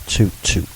toot toot.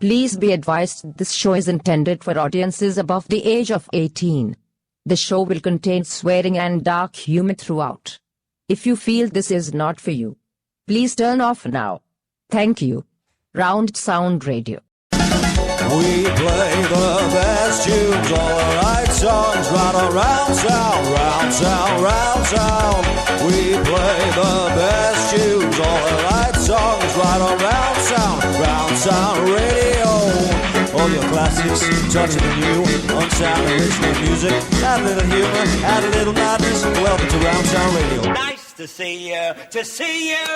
Please be advised this show is intended for audiences above the age of 18. The show will contain swearing and dark humor throughout. If you feel this is not for you, please turn off now. Thank you. Round Sound Radio. We play the best tunes, all the right songs, right around sound, round sound, round sound. We play the best tunes, all the right songs, right around sound radio. All your classics, touching the new, on sound original music. Add a little humor, add a little madness. Welcome to Round Sound Radio. Nice to see you, to see you.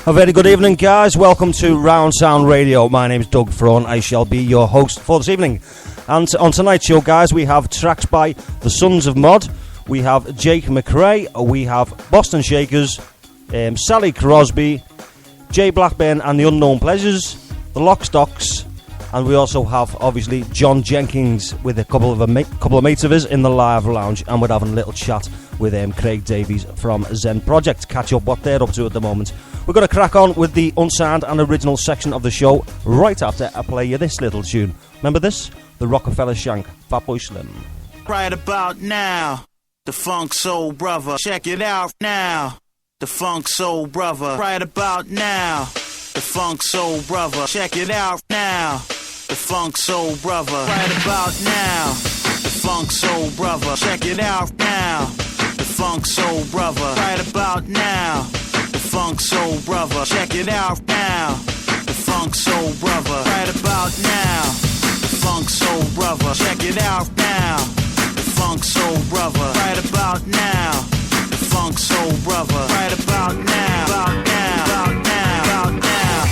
A very good evening, guys. Welcome to Round Sound Radio. My name is Doug Frone. I shall be your host for this evening. And on tonight's show, guys, we have tracks by the Sons of Mod. We have Jake McRae. We have Boston Shakers, Sally Crosby, Jay Blackburn and the Unknown Pleasures, the Lockstocks, and we also have, obviously, John Jenkins with a couple of mates of his in the live lounge, and we're having a little chat with Craig Davies from Zen Project. Catch up what they're up to at the moment. We're going to crack on with the unsigned and original section of the show right after I play you this little tune. Remember this? The Rockefeller Shank, Fatboy Slim. Right about now, the Funk Soul Brother. Check it out now, the Funk Soul Brother. Right about now, the Funk Soul Brother. Check it out now, the Funk Soul Brother. Right about now, the Funk Soul Brother. Check it out now, the Funk Soul Brother. Right about now, the Funk Soul Brother. Check it out now, the Funk Soul Brother. Right about now, the Funk Soul Brother. Check it out now, the Funk Soul Brother. Right about now, the Funk Soul Brother. Right about now, about now, about now, about now.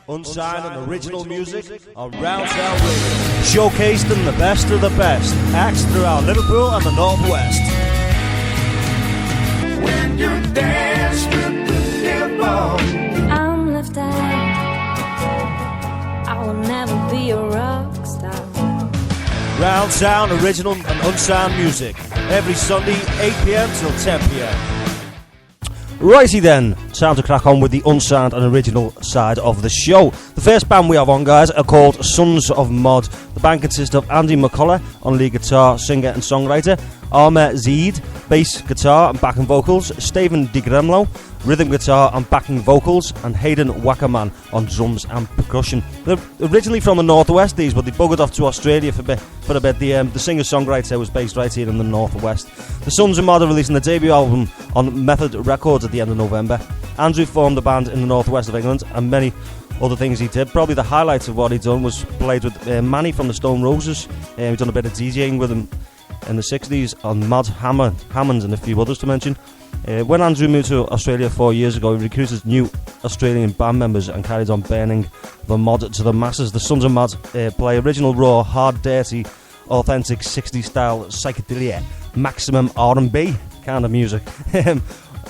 Unsigned and original music on Round Town Radio. Showcased in the best of the best. Acts throughout Liverpool and the Northwest. When you dance with the devil, I'm left out. I will never be a rock star. Round Town original and unsigned music. Every Sunday, 8 p.m. till 10 p.m. Righty then, time to crack on with the unsigned and original side of the show. The first band we have on, guys, are called Sons of Mod. The band consists of Andy McCullough on lead guitar, singer and songwriter, Arma Zeid, bass guitar and backing vocals, Stephen DiGremlo, rhythm guitar and backing vocals, and Hayden Wackerman on drums and percussion. They're originally from the Northwest, these, but they buggered off to Australia for a bit. The singer-songwriter was based right here in the Northwest. The Sons of Mod are releasing their debut album on Method Records at the end of November. Andrew formed the band in the northwest of England, and many other things he did. Probably the highlights of what he done was played with Manny from the Stone Roses. He done a bit of DJing with him in the 60s on Mod Hammond and a few others to mention. When Andrew moved to Australia 4 years ago, he recruited new Australian band members and carried on burning the mod to the masses. The Sons of Mod play original, raw, hard, dirty, authentic 60s style psychedelia, maximum R&B kind of music.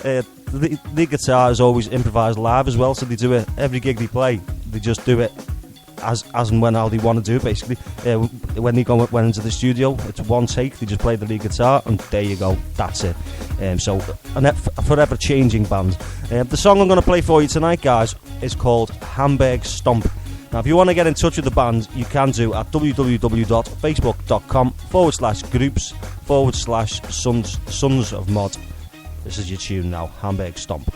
The guitar is always improvised live as well, so they do it every gig they play. They just do it as and when how they want to do it, basically. When they went into the studio, it's one take. They just play the lead guitar, and there you go. That's it. So a forever changing band. The song I'm going to play for you tonight, guys, is called Hamburg Stomp. Now, if you want to get in touch with the band, you can do at www.facebook.com/groups/Sons of Mod. This is your tune now, Hamburg Stomp.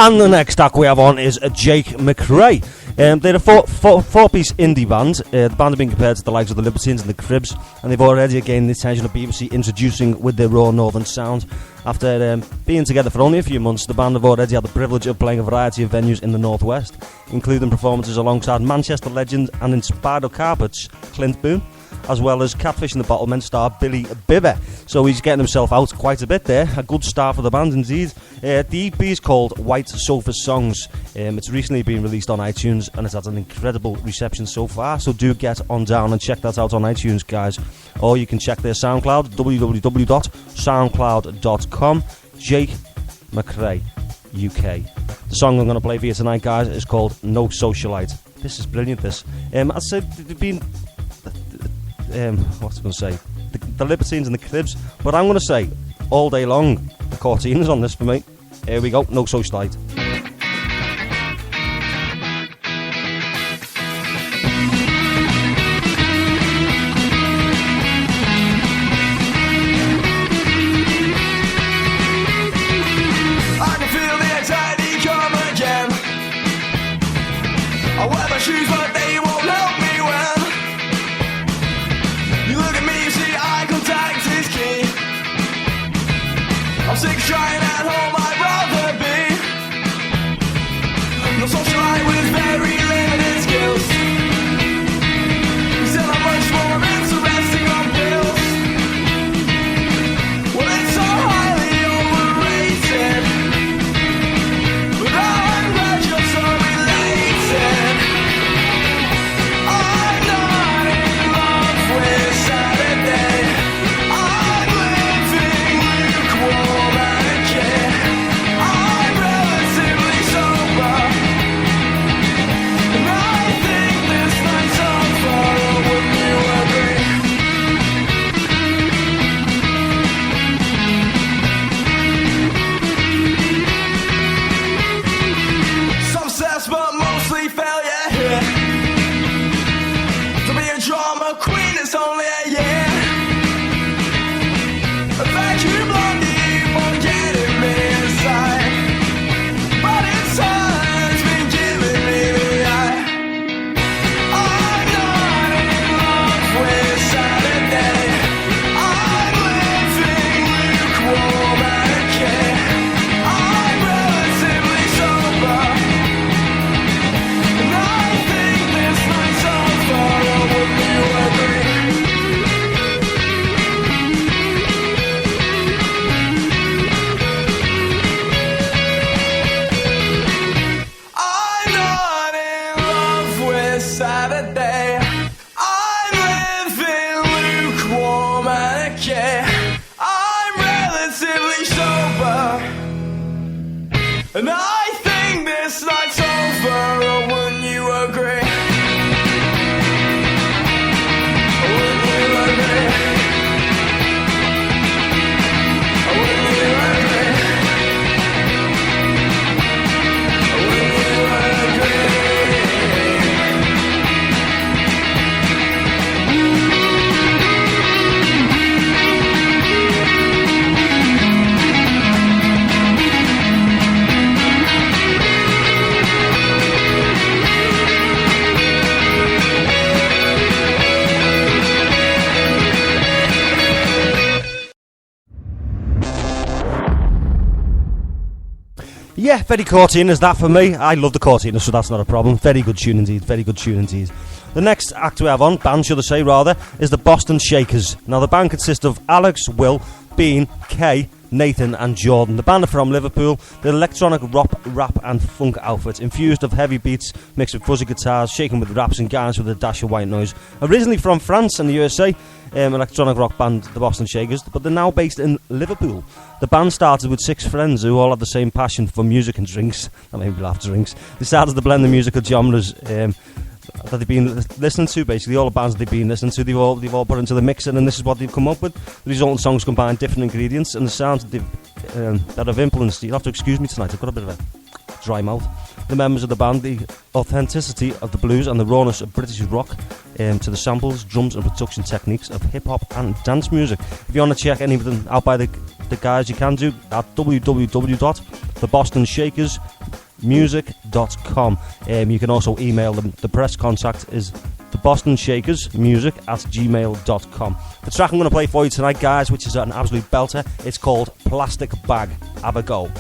And the next act we have on is Jake McRae. They're a four-piece indie band. The band have been compared to the likes of the Libertines and the Cribs, and they've already gained the attention of BBC, introducing with their raw northern sound. After being together for only a few months, the band have already had the privilege of playing a variety of venues in the northwest, including performances alongside Manchester legend and in Spider Carpets Clint Boone, as well as Catfish and the Bottlemen star Billy Bibber. So he's getting himself out quite a bit there. A good start for the band indeed. The EP is called White Sofa Songs. It's recently been released on iTunes and it's had an incredible reception so far. So do get on down and check that out on iTunes, guys. Or you can check their SoundCloud, www.soundcloud.com. Jake McRae, UK. The song I'm going to play for you tonight, guys, is called No Socialite. This is brilliant, this. I said they've been... what's I going to say? The Libertines and the Cribs, but I'm going to say all day long the Cortinas on this for me. Here we go, No Socialite. I can feel the anxiety come again. I wear my shoes but they won't help me when you look at me, you see eye contact is key. I'm sick of trying at home, I'd rather be no socialite with very limited skills. You said I'm much more interesting on pills. Well, it's so highly overrated, but I'm glad you're so related. I'm not in love with Saturday. I'm living lukewarm and a kid. I'm relatively sober, and I think this night's over. Wouldn't you agree? Success, but mostly failure here. To be a drama queen is only a year. Thank you, Blondie, for getting me inside, but its has been giving me the eye. I'm not in love with Saturday. I'm living lukewarm and a kid. I'm relatively sober, and I think this night's over. Wouldn't you agree? I'm not in love with Saturday. I'm living lukewarm and a kid. I'm relatively sober, and I think this night's over. Or wouldn't you agree? Wouldn't you agree? Wouldn't you agree? Wouldn't you agree? Yeah, very Cortinas, that for me. I love the Cortinas, so that's not a problem. Very good tune indeed, very good tune indeed. The next act we have on, band should I say rather, is the Boston Shakers. Now the band consists of Alex, Will, Bean, Kay, Nathan and Jordan. The band are from Liverpool. The electronic rock, rap and funk outfit, infused of heavy beats, mixed with fuzzy guitars, shaken with raps and garnished with a dash of white noise. Originally from France and the USA, electronic rock band the Boston Shakers, but they're now based in Liverpool. The band started with 6 friends who all had the same passion for music and drinks. That made me laugh, drinks. They started to blend the musical genres that they've been listening to, basically all the bands they've been listening to, they've all put into the mixer, and this is what they've come up with. The resultant songs combine different ingredients and the sounds that have influenced. You'll have to excuse me tonight, I've got a bit of a dry mouth. The members of the band, the authenticity of the blues and the rawness of British rock, to the samples, drums and production techniques of hip-hop and dance music. If you want to check any of them out by the guys, you can do at www.thebostonshakers.com. bostonshakers.music.com. You can also email them. The press contact is thebostonshakersmusic@gmail.com. The track I'm going to play for you tonight, guys, which is an absolute belter, it's called Plastic Bag. Have a go.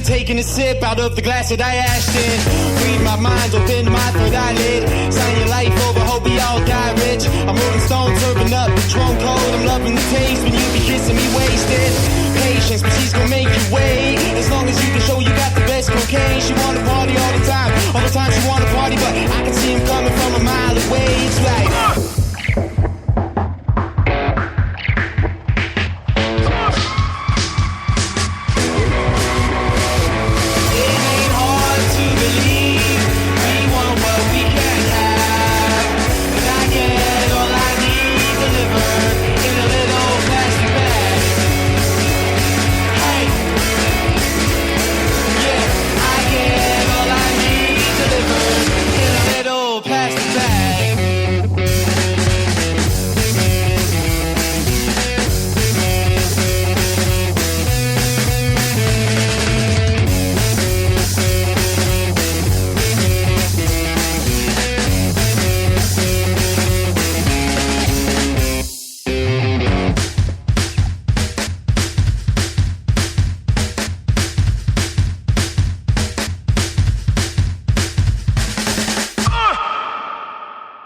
Taking a sip out of the glass that I ashed in. Read my mind, open my third eyelid. Sign your life over, hope we all die rich. I'm rolling stone, serving up the drone code. I'm loving the taste when you be kissing me wasted. Patience, but she's gonna make you wait. As long as you can show you got the best cocaine. She wanna party all the time she wanna party, but I can see him coming from a mile away. It's like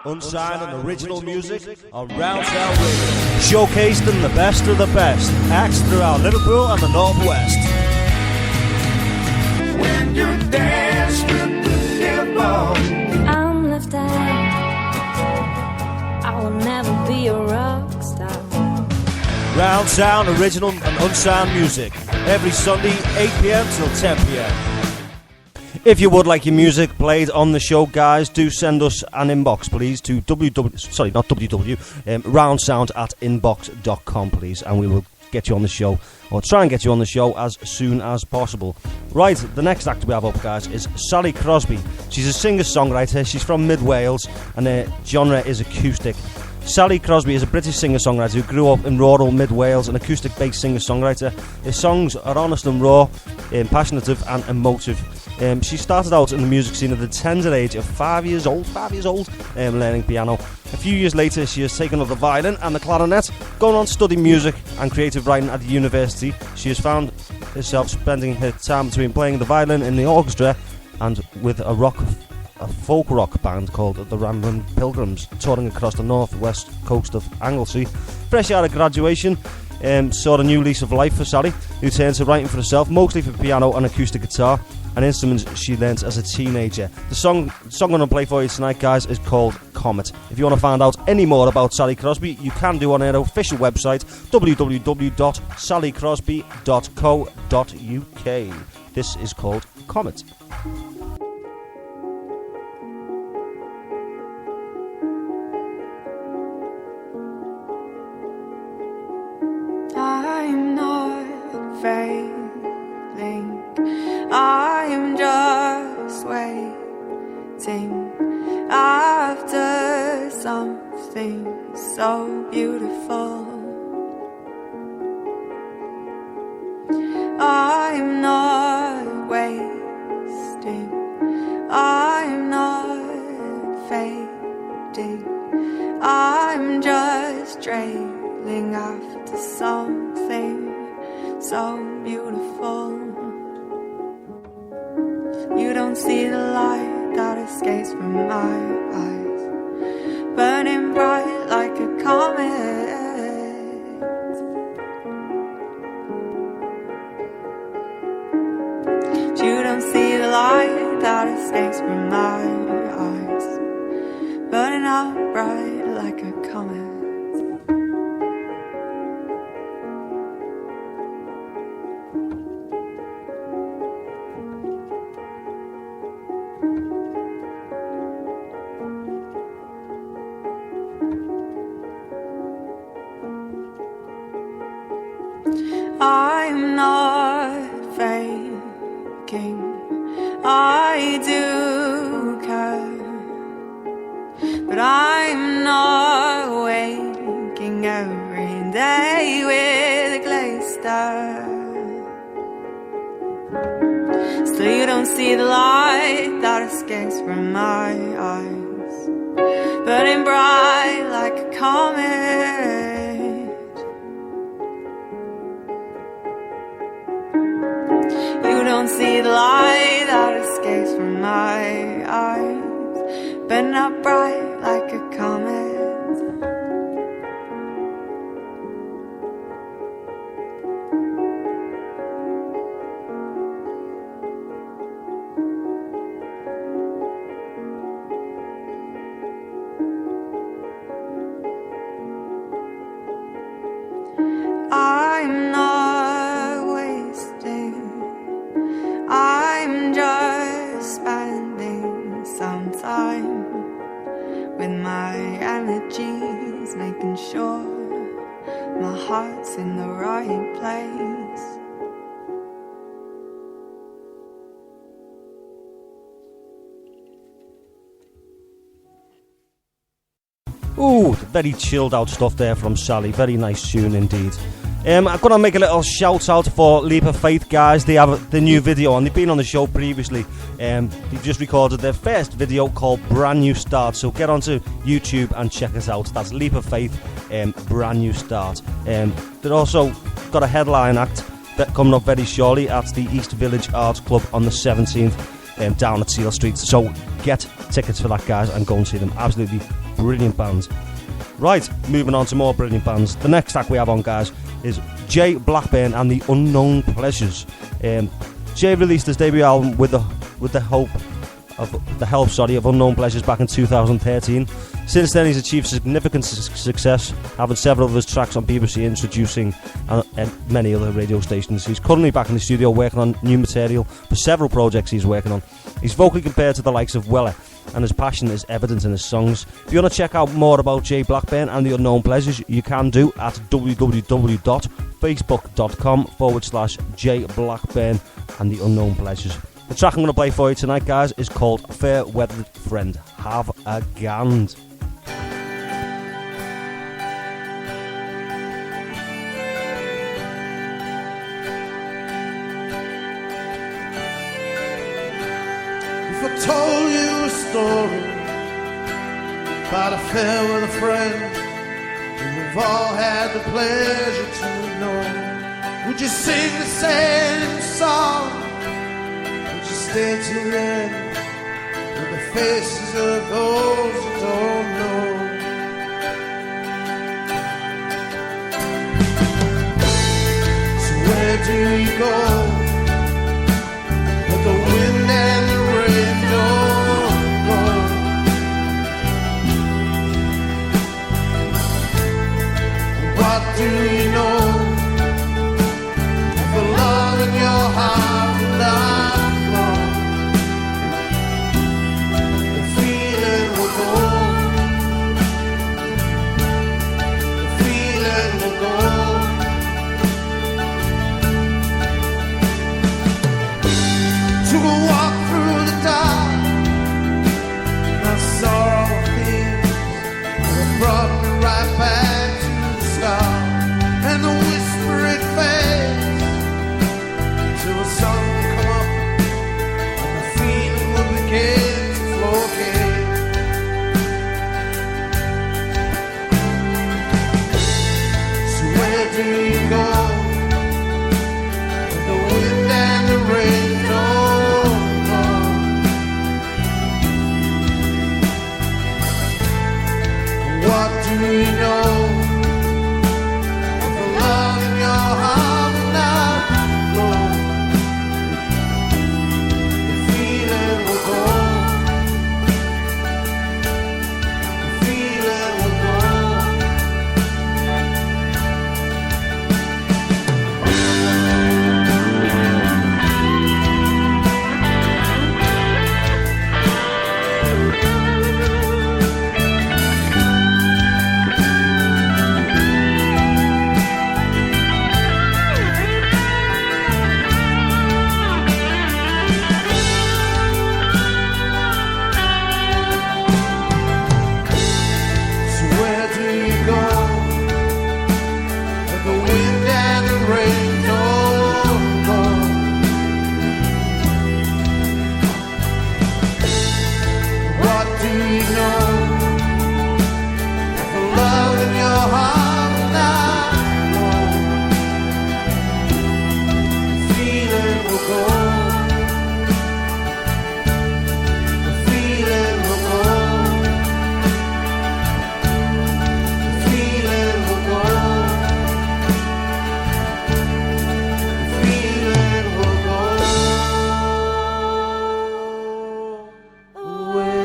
Unsigned and original music on Round Sound Radio. Showcasing the best of the best. Acts throughout Liverpool and the Northwest. When you dance with the devil, I'm left out. I will never be a rock star. Round Sound, original and unsigned music. Every Sunday, 8 p.m. till 10 p.m. If you would like your music played on the show, guys, do send us an inbox, please, to roundsound@inbox.com, please, and we will get you on the show, or try and get you on the show as soon as possible. Right, the next act we have up, guys, is Sally Crosby. She's a singer-songwriter. She's from mid-Wales, and her genre is acoustic. Sally Crosby is a British singer-songwriter who grew up in rural mid-Wales, an acoustic-based singer-songwriter. Her songs are honest and raw, passionate and emotive. She started out in the music scene at the tender age of 5 years old, learning piano. A few years later, she has taken up the violin and the clarinet, gone on to study music and creative writing at the university. She has found herself spending her time between playing the violin in the orchestra and with a folk rock band called the Rambling Pilgrims, touring across the northwest coast of Anglesey. Fresh out of graduation, saw a new lease of life for Sally, who turned to writing for herself, mostly for piano and acoustic guitar, an instrument she learnt as a teenager. The song I'm going to play for you tonight, guys, is called Comet. If you want to find out any more about Sally Crosby, you can do on her official website, www.sallycrosby.co.uk. This is called Comet. chasing after something so beautiful. I'm not wasting, I'm not fading, I'm just trailing after something so beautiful. You don't see the light that escapes from my eyes, burning bright like a comet. You don't see the light that escapes from my eyes, burning up bright like a comet. I'm not faking, I do care, but I'm not waking every day with a glazed stare. Still you don't see the light that escapes from my eyes, burning bright like a comet. You don't see the light that escapes from my eyes, burning up bright like a comet. I'm not wasting, I'm just spending some time with my energies, making sure my heart's in the right place. Ooh, very chilled out stuff there from Sally. Very nice tune indeed. I'm going to make a little shout out for Leap of Faith guys. They have the new video and they've been on the show previously. They've just recorded their first video called Brand New Start. So get onto YouTube and check us out. That's Leap of Faith, Brand New Start. They've also got a headline act that coming up very shortly at the East Village Arts Club on the 17th down at Seal Street. So get tickets for that guys and go and see them. Absolutely brilliant bands. Right, moving on to more brilliant bands. The next act we have on guys is Jay Blackburn and the Unknown Pleasures. Jay released his debut album with the help of Unknown Pleasures back in 2013. Since then he's achieved significant success, having several of his tracks on BBC Introducing and many other radio stations. He's currently back in the studio working on new material for several projects he's working on. He's vocally compared to the likes of Weller, and his passion is evident in his songs. If you want to check out more about Jay Blackburn and the Unknown Pleasures, you can do at www.facebook.com/Jay Blackburn and the Unknown Pleasures. The track I'm going to play for you tonight, guys, is called Fair Weathered Friend. Have a gand. If I told you a story about a fair with a friend who we've all had the pleasure to know, would you sing the same song? Would you stay till then with the faces of those who don't know? So where do you go? But the wind and the rain don't go. What do you know of the love in your heart not flow? The feeling will go. The feeling will go. do you know of the love in your heart now? Lord, the feeling will go. The feeling will go. So where do you go? With the wind and the rain, oh, oh. What do you know of the love in your heart now? Oh. The feeling will go. The feeling will go. The feeling will go. The feeling will go away.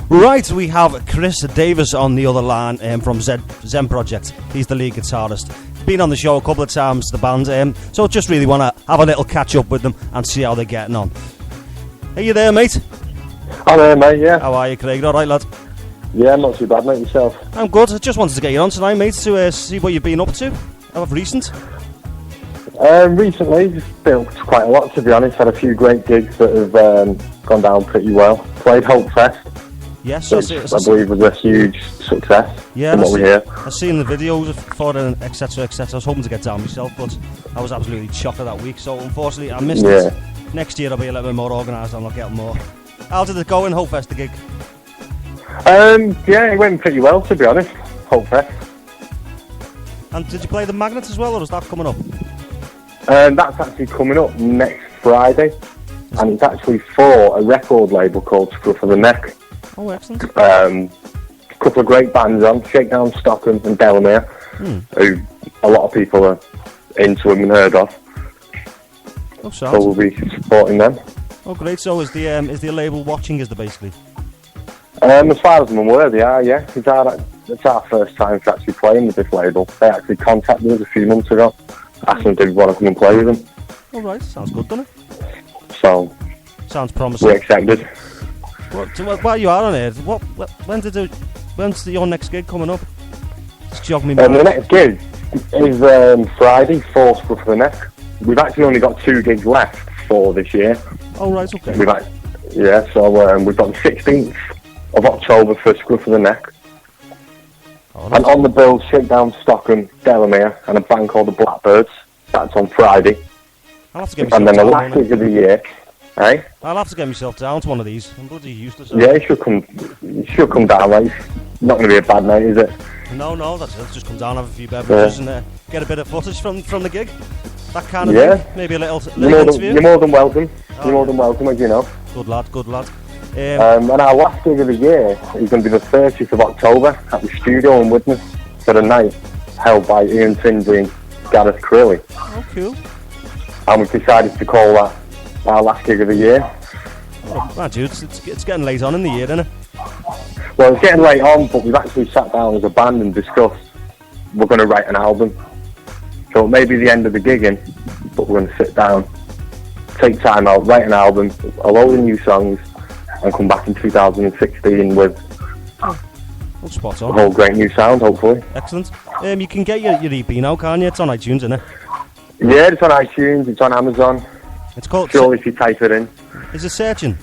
Right, we have Chris Davis on the other line from Zen Project. He's the lead guitarist. Been on the show a couple of times, the band, so just really want to have a little catch up with them and see how they're getting on. Are you there, mate? I'm there, mate, yeah. How are you, Craig? All right, lad? Yeah, not too bad, mate, yourself? I'm good. I just wanted to get you on tonight, mate, to see what you've been up to of recent. Recently, just built quite a lot, to be honest. Had a few great gigs that have gone down pretty well. Played Hope Fest, Yes, which I believe was a huge success, from what we hear. I've seen the videos for it, etc, etc. I was hoping to get down myself, but I was absolutely chocker that week, so unfortunately I missed it. Next year I'll be a little bit more organised and I'll get more. How did it go in Hope Fest, the gig? Yeah, it went pretty well, to be honest. Hope Fest. And did you play the Magnet as well, or is that coming up? That's actually coming up next Friday, and it's actually for a record label called Scruff of the Neck. Oh, excellent. A couple of great bands on, Shakedown, Stockholm and Delamere, who a lot of people are into and heard of. Oh, so we'll be supporting them. Oh, great. So is the label watching, is there basically? As far as I'm aware, they are, yeah. It's our first time for actually playing with this label. They actually contacted us a few months ago, asking if we want to come and play with them. All right, sounds good, doesn't it? So, sounds promising. We're accepted. While you are on it, when's your next gig coming up? Just jog me. The next gig is Friday, 4th Scruff of the Neck. We've actually only got 2 gigs left for this year. Oh, right, okay. So we've got the 16th of October for Scruff of the Neck. Oh, and on the bill, Shakedown, Stockholm, Delamere, and a band called the Blackbirds. That's on Friday. I'll have to get myself and then the down, last week of the year, eh? I'll have to get myself down to one of these. I'm bloody useless. Yeah, you should come down, mate. It's not going to be a bad night, is it? No, that's it. Just come down, have a few beverages, and get a bit of footage from the gig. That kind of thing. Maybe a little interview. You're more than welcome. You're more than welcome, as you know. Good lad. And our last gig of the year is going to be the 30th of October at the studio in Widnes for a night held by Ian Tinsley and Gareth Crilly. Oh, cool. And we've decided to call that our last gig of the year. Oh, dude, it's getting late on in the year, isn't it? Well, it's getting late on, but we've actually sat down as a band and discussed we're going to write an album. So it may be the end of the gigging, but we're going to sit down, take time out, write an album, a load of new songs, and come back in 2016 with spot a on. whole great new sound, hopefully. Excellent. You can get your EP now, can't you? It's on iTunes, isn't it? Yeah, it's on iTunes, it's on Amazon. It's called... Sure, if you type it in. Is it Searching?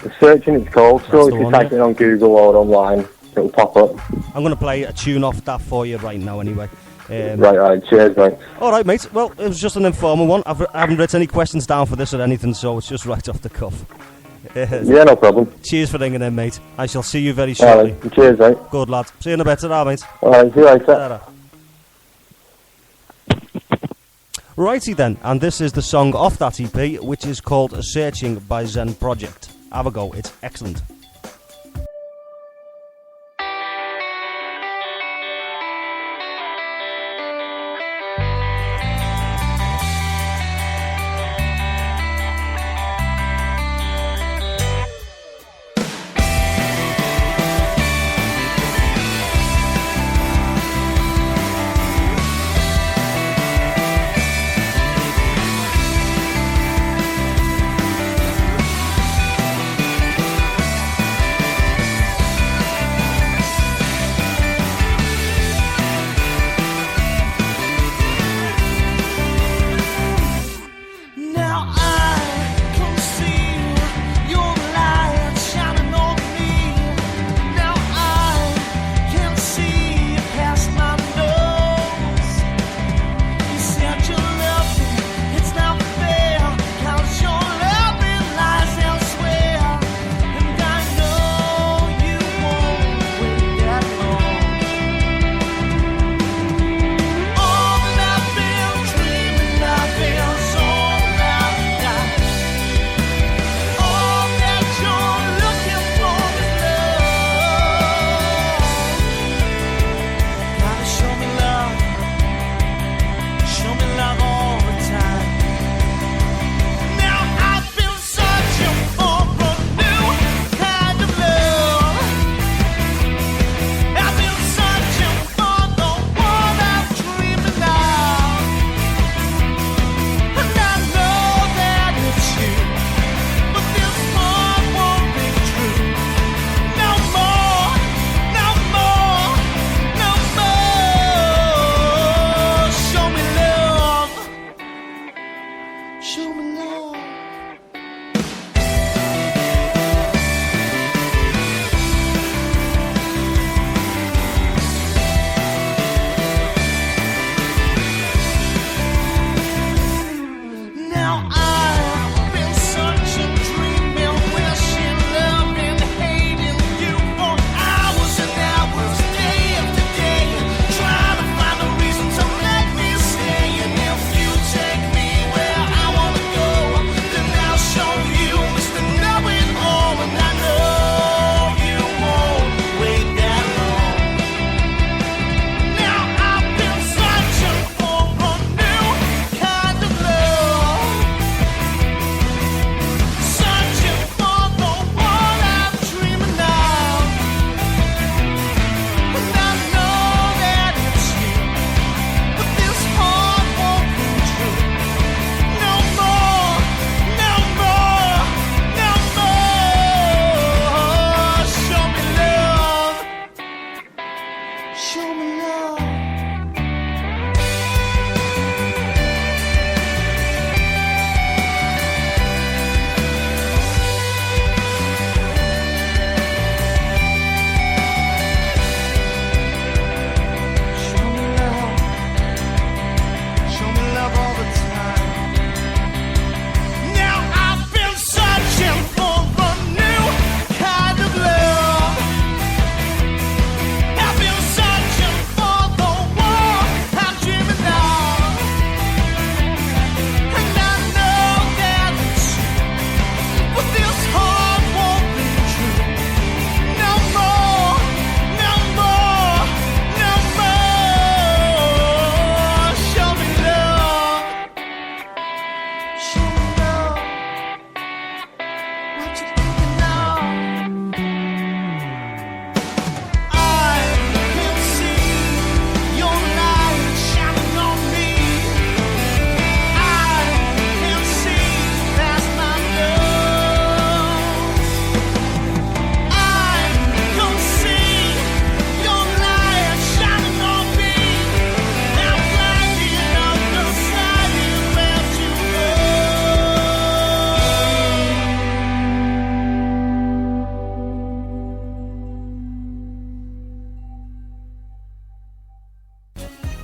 The Searching, it's called. That's So the if you one, type yeah. it on Google or online, it'll pop up. I'm going to play a tune off that for you right now, anyway. Right, cheers, mate. All right, mate. Well, it was just an informal one. I haven't written any questions down for this or anything, so it's just right off the cuff. Yeah, no problem. Cheers for ringing in, mate. I shall see you very All shortly. right, cheers, mate. Good lad. See you in a bit, ta-ra, mate. All right, see you later. Ta-ra. Righty then, and this is the song off that EP, which is called Searching by Zen Project. Have a go, it's excellent.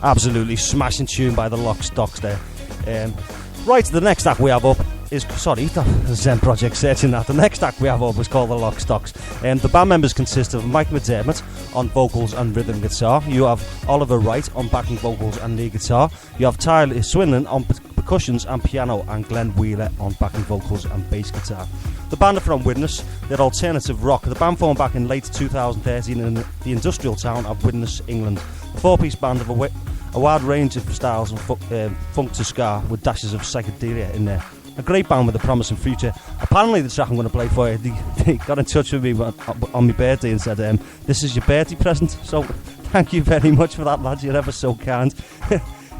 Absolutely smashing tune by the Lock Stocks there. Right, the next act we have up is... Sorry, the Zen Project searching that. The next act we have up is called the Lock Stocks. The band members consist of Mike McDermott on vocals and rhythm guitar. You have Oliver Wright on backing vocals and lead guitar. You have Tyler Swinton on percussions and piano, and Glenn Wheeler on backing vocals and bass guitar. The band are from Widnes. They're alternative rock. The band formed back in late 2013 in the industrial town of Widnes, England. A four-piece band of a wide range of styles and funk to ska with dashes of psychedelia in there. A great band with a promising future. Apparently the track I'm going to play for you, they got in touch with me on my birthday and said, this is your birthday present, so thank you very much for that, lads, you're ever so kind.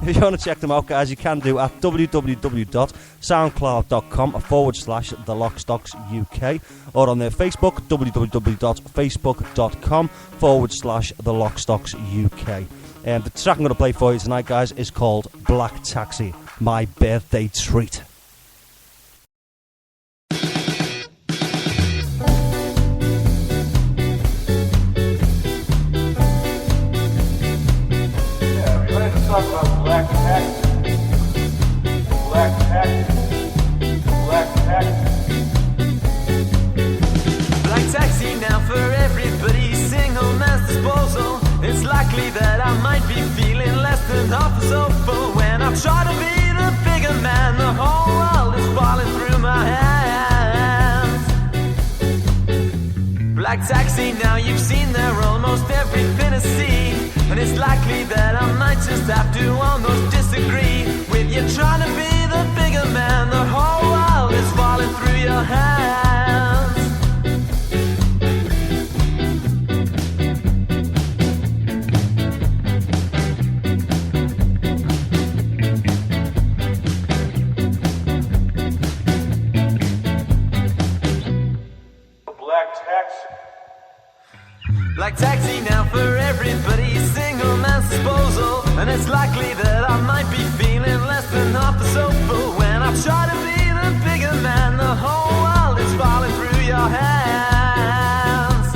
If you want to check them out, guys, you can do at www.soundcloud.com/The Lock Stocks UK, or on their Facebook, www.facebook.com/The Lock Stocks UK. The track I'm going to play for you tonight, guys, is called Black Taxi, my birthday treat. Talk about black taxi. Black taxi. Black taxi. Black taxi now for everybody, single man's disposal. It's likely that I might be feeling less than half as hopeful. When I try to be the bigger man, the whole world is falling through my hands. Black taxi, now you've seen there almost everything to see. And it's likely that I might just have to almost disagree with you trying to be the bigger man. The whole world is falling through your hands. Black taxi. Black taxi now for everybody, single man's disposal. And it's likely that I might be feeling less than half as hopeful. When I try to be the bigger man, the whole world is falling through your hands.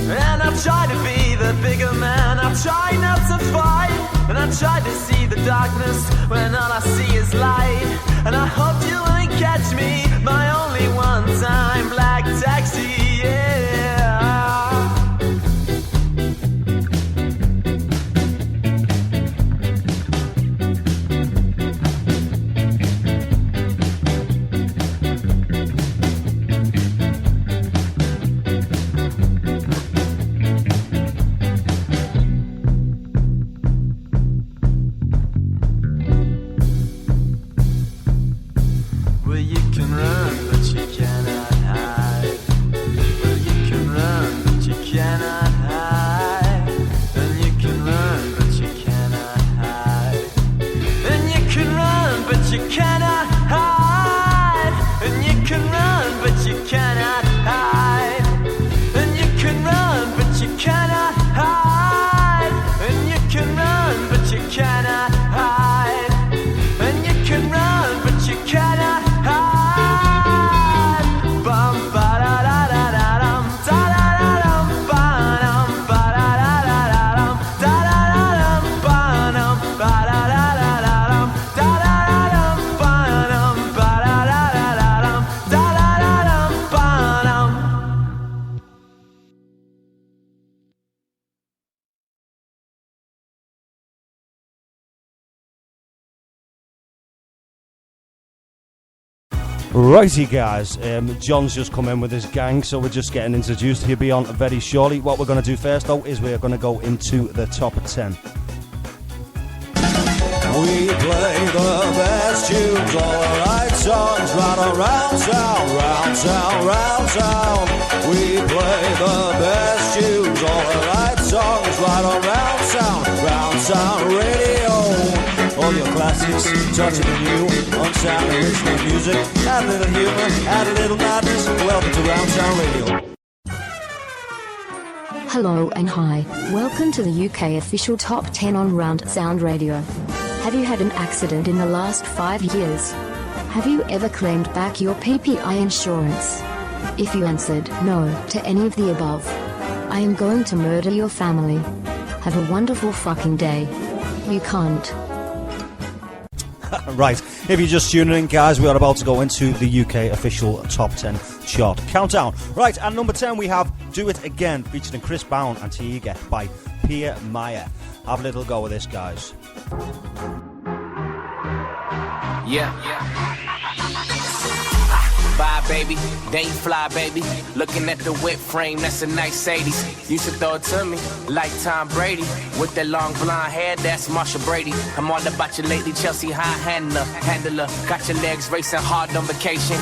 And I try to be the bigger man, I try not to fight. And I try to see the darkness when all I see is light. And I hope you won't catch me, my only one time black taxi, yeah. Righty guys, John's just come in with his gang, so we're just getting introduced. He'll be on very shortly. What we're going to do first though is we're going to go into the top 10. We play the best tunes, all the right songs, right around town, round town, round town. We play the best tunes, all the right songs, right around town radio. All your classics, touching the new, on sound original music. Add a little humor, add a little madness. Welcome to Round Town Radio. Hello and hi. Welcome to the UK official top 10 on Round Sound Radio. Have you had an accident in the last 5 years? Have you ever claimed back your PPI insurance? If you answered no to any of the above, I am going to murder your family. Have a wonderful fucking day. You can't. Right, if you're just tuning in, guys, we are about to go into the UK official top 10 chart countdown. Right, at number 10 we have Do It Again, featuring Chris Brown and Tiga by Pia Maya. Have a little go with this, guys. Yeah. Bye, baby. They fly, baby. Looking at the whip frame, that's a nice 80s. Used to throw it to me like Tom Brady. With that long blonde hair, that's Marsha Brady. I'm all about you lately, Chelsea high handler. Got your legs racing hard on vacation.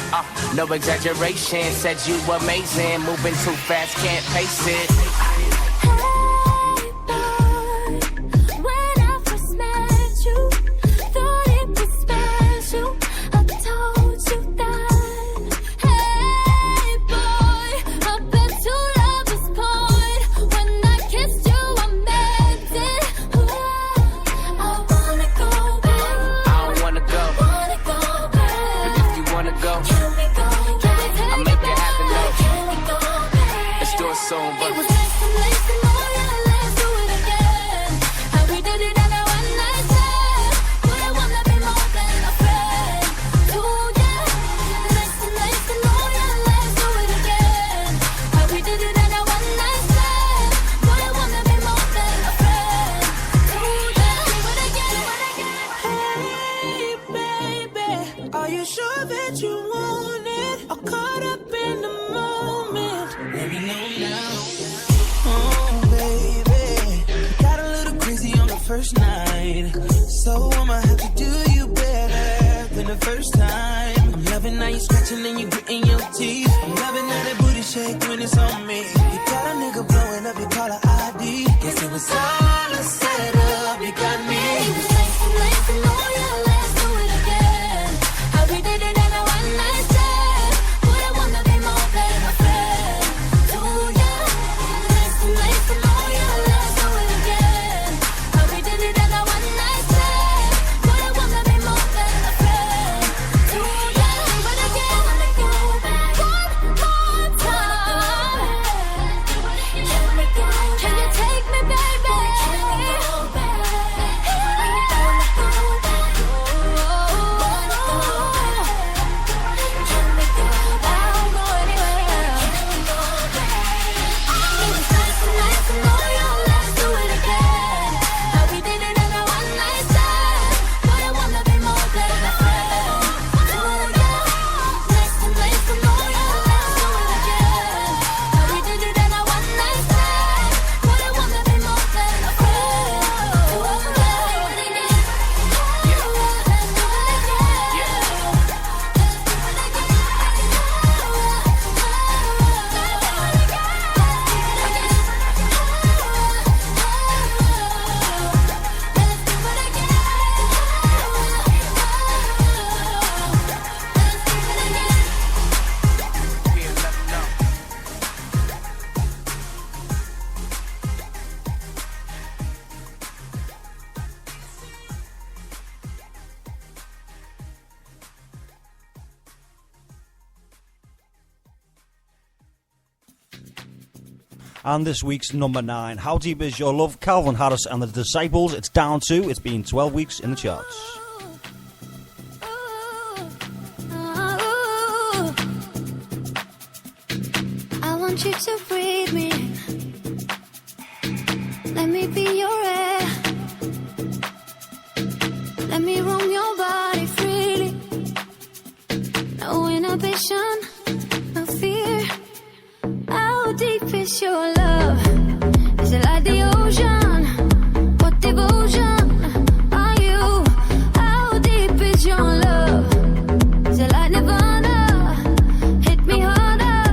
No exaggeration, said you amazing. Moving too fast, can't pace it. First night, so I'ma have to do you better than the first time. I'm loving how you scratching and you gritting your teeth. I'm loving how that booty shake when it's on me. You got a nigga blowing up your caller ID. Guess it was all a setup. You got me. It was nice and loyal. Let's do it again. How we did it in a one night stand. Would I wanna be more than a friend to you? Nice and loyal. Let's do it again. And this week's number 9, How Deep Is Your Love? Calvin Harris and the Disciples. It's down to, it's been 12 weeks in the charts. I want you to breathe me. Let me be your air. Let me roam your body freely. No inhibition, no fear. How deep is your love? Is it like the ocean? What devotion are you? How deep is your love? Is it like Nirvana? Hit me harder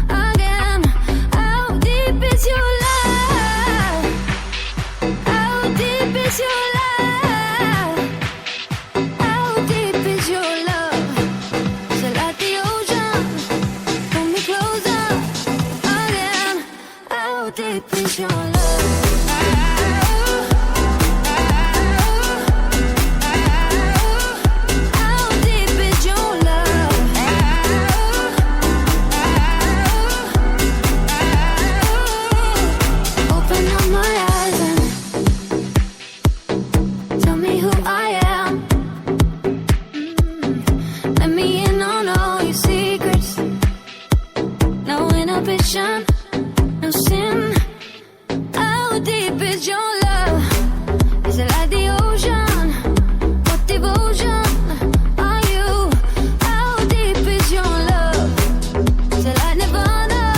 again. How deep is your love? How deep is your love? How deep is your love? Is it like the ocean? Pull me closer again. How deep is your love? Open up my eyes and ambition, no sin. How deep is your love? Is it like the ocean? What devotion are you? How deep is your love? Is it like Nirvana?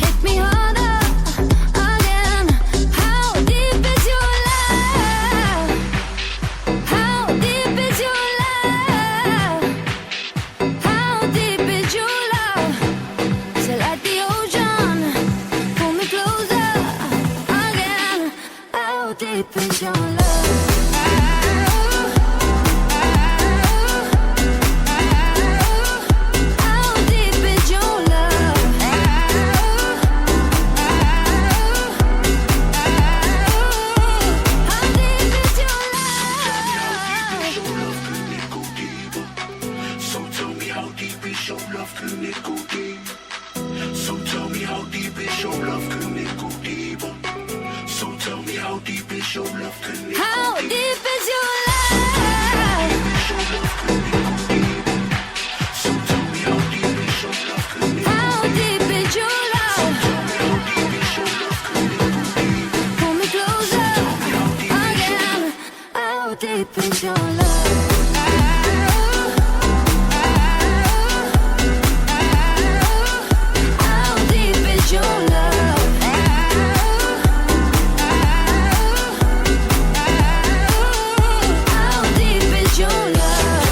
Hit me harder again. How deep is your love? How deep is your love? How deep is your love? Is it like the ocean? Pull me closer again. How deep is your love? How deep is your love? How deep is your love? So tell me how deep is your love, can it go deep? So tell me how deep is your love, can it go deeper? So tell me how deep is your love, can it go How deep? deep is your love? So tell me how deep is your love, can it go How deep is your love? Pull me closer again. How deep is your love? How deep is your love? How deep is your love? How deep is your love?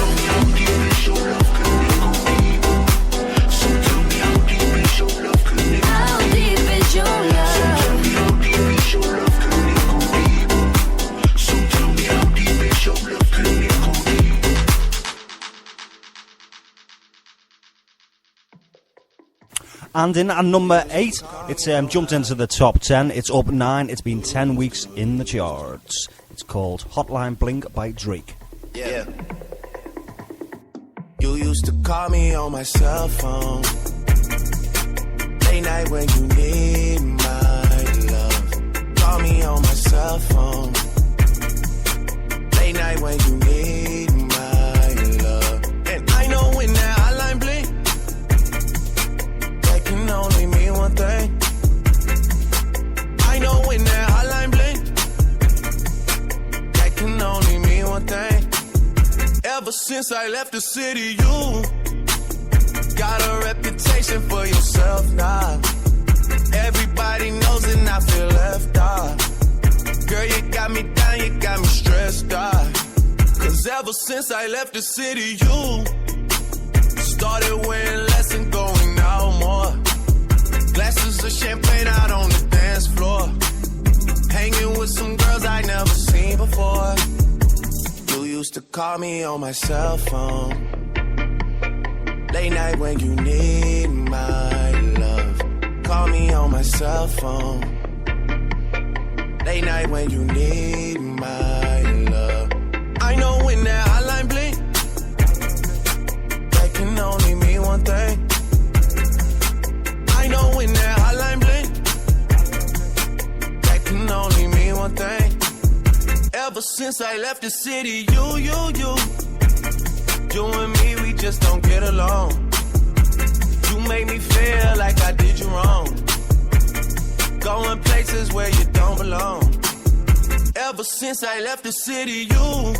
And in at number 8, it's jumped into the top 10. It's up 9. It's been 10 weeks in the charts. It's called Hotline Bling by Drake. Yeah. You used to call me on my cell phone. Late night when you need my love. Call me on my cell phone. Late night when you need my love. And I know when that hotline blink, that can only mean one thing. I know when that hotline blink, that can only mean one thing. Ever since I left the city, you got a reputation for yourself now. Everybody knows and I feel left out. Girl, you got me down, you got me stressed out. Cause ever since I left the city, you started wearing less and going out more. Glasses of champagne out on the dance floor. Hanging with some girls I never seen before. You used to call me on my cell phone. Late night when you need my love. Call me on my cell phone. Late night when you need my love. I know when that hotline blink, that can only mean one thing. I know when that hotline blink, that can only mean one thing. Ever since I left the city, you and me, we just don't get along. You make me feel like I did you wrong. Going places where you don't belong. Ever since I left the city, you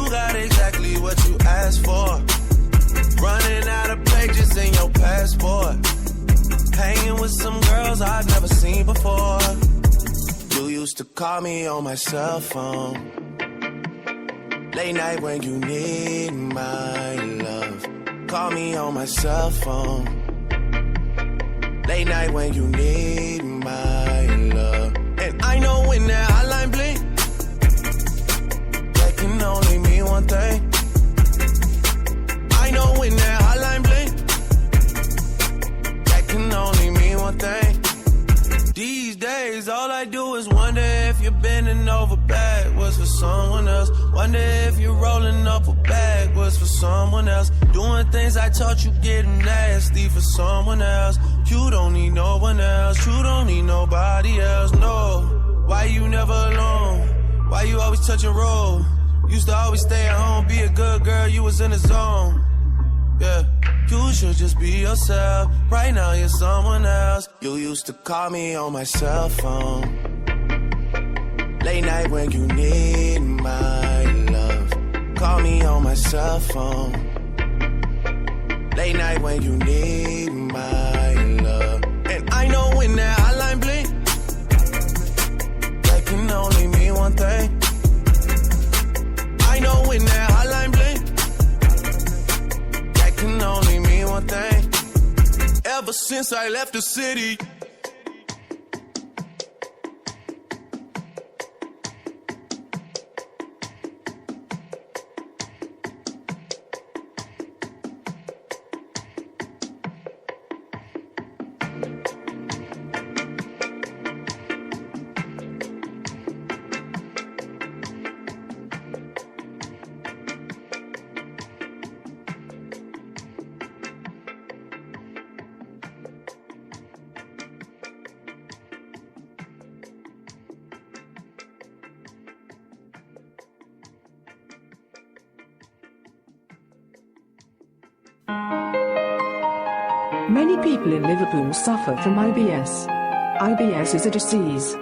got exactly what you asked for. Running out of pages in your passport. Hanging with some girls I've never seen before. You used to call me on my cell phone. Late night when you need my love. Call me on my cell phone. Late night when you need my love. And I know when that hotline blink, that can only mean one thing. I know when that hotline blink, that can only mean one thing. These days, all I do is wonder if you're bending over backwards for someone else. Wonder if you're rolling up a backwards for someone else. Doing things I taught you getting nasty for someone else. You don't need no one else. You don't need nobody else, no. Why you never alone? Why you always touch and roll? Used to always stay at home, be a good girl, you was in the zone. Yeah, You should just be yourself. Right now you're someone else. You used to call me on my cell phone. Late night when you need my love. Call me on my cell phone. Late night when you need my love. And I know when that hotline blink, that can only mean one thing. I know when that hotline blink, that can only mean one thing. Ever since I left the city, Many people in Liverpool suffer from IBS. IBS is a disease.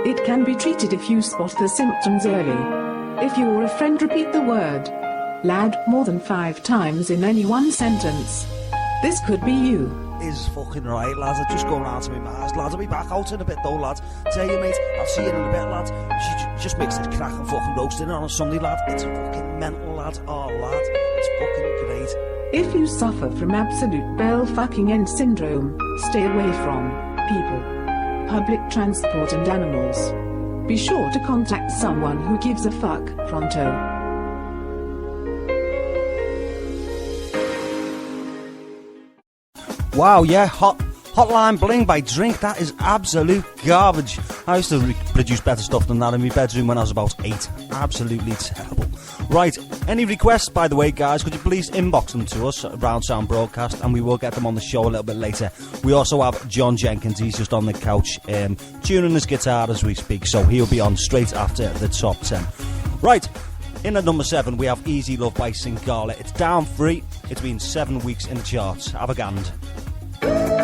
It can be treated if you spot the symptoms early. If you or a friend repeat the word lad more than 5 times in any one sentence, this could be you. Is fucking right, lads. I'm just going round to my ma's, lads. I'll be back out in a bit though, lads. Tell you, mate, I'll see you in a bit, lads. She just makes this crack and fucking roasting on a Sunday, lad. It's fucking mental, lads. Oh, lad, it's fucking great. If you suffer from absolute bell fucking end syndrome, stay away from people, public transport and animals. Be sure to contact someone who gives a fuck pronto. Wow, yeah, Hotline Bling by Drink. That is absolute garbage. I used to produce better stuff than that in my bedroom when I was about 8. Absolutely terrible. Right, any requests, by the way, guys, could you please inbox them to us at Round Sound Broadcast, and we will get them on the show a little bit later. We also have John Jenkins. He's just on the couch tuning his guitar as we speak, so he'll be on straight after the top 10. Right, in at number 7 we have Easy Love by Singala. It's down 3. It's been 7 weeks in the charts. Have a gand. Say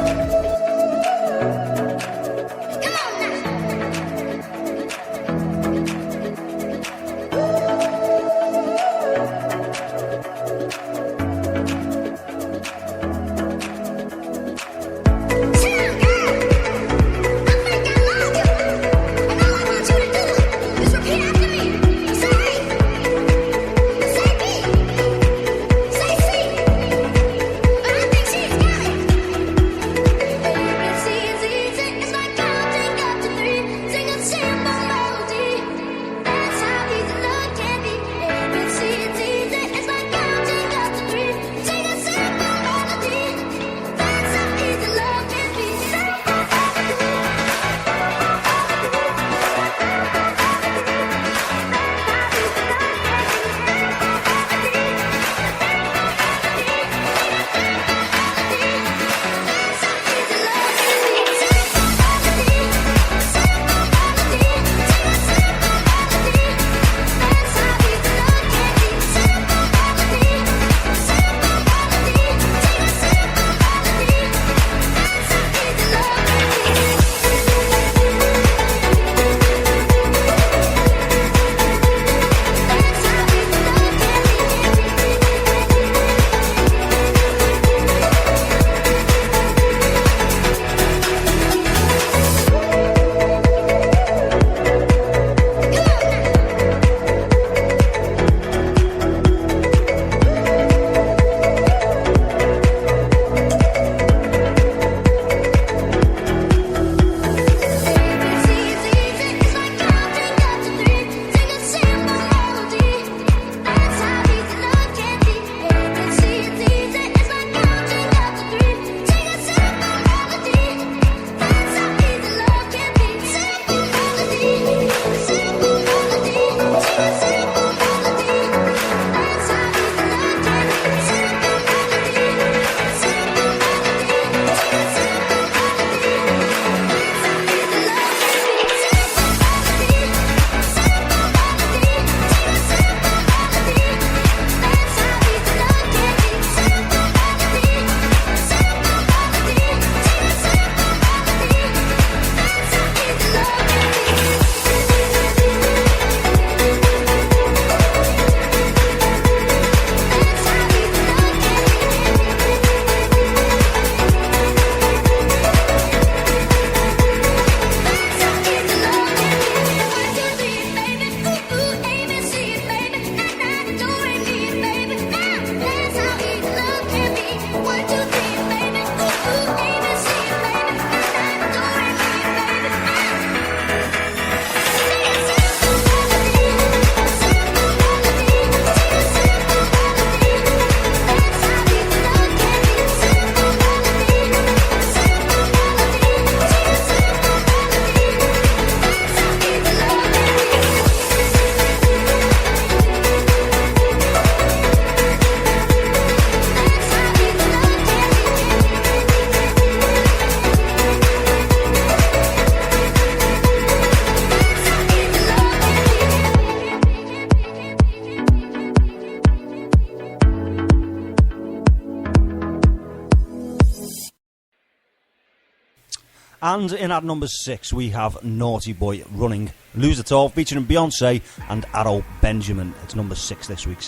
And in at number 6, we have Naughty Boy Running, Lose It All, featuring Beyonce and Adol Benjamin. It's number 6 this week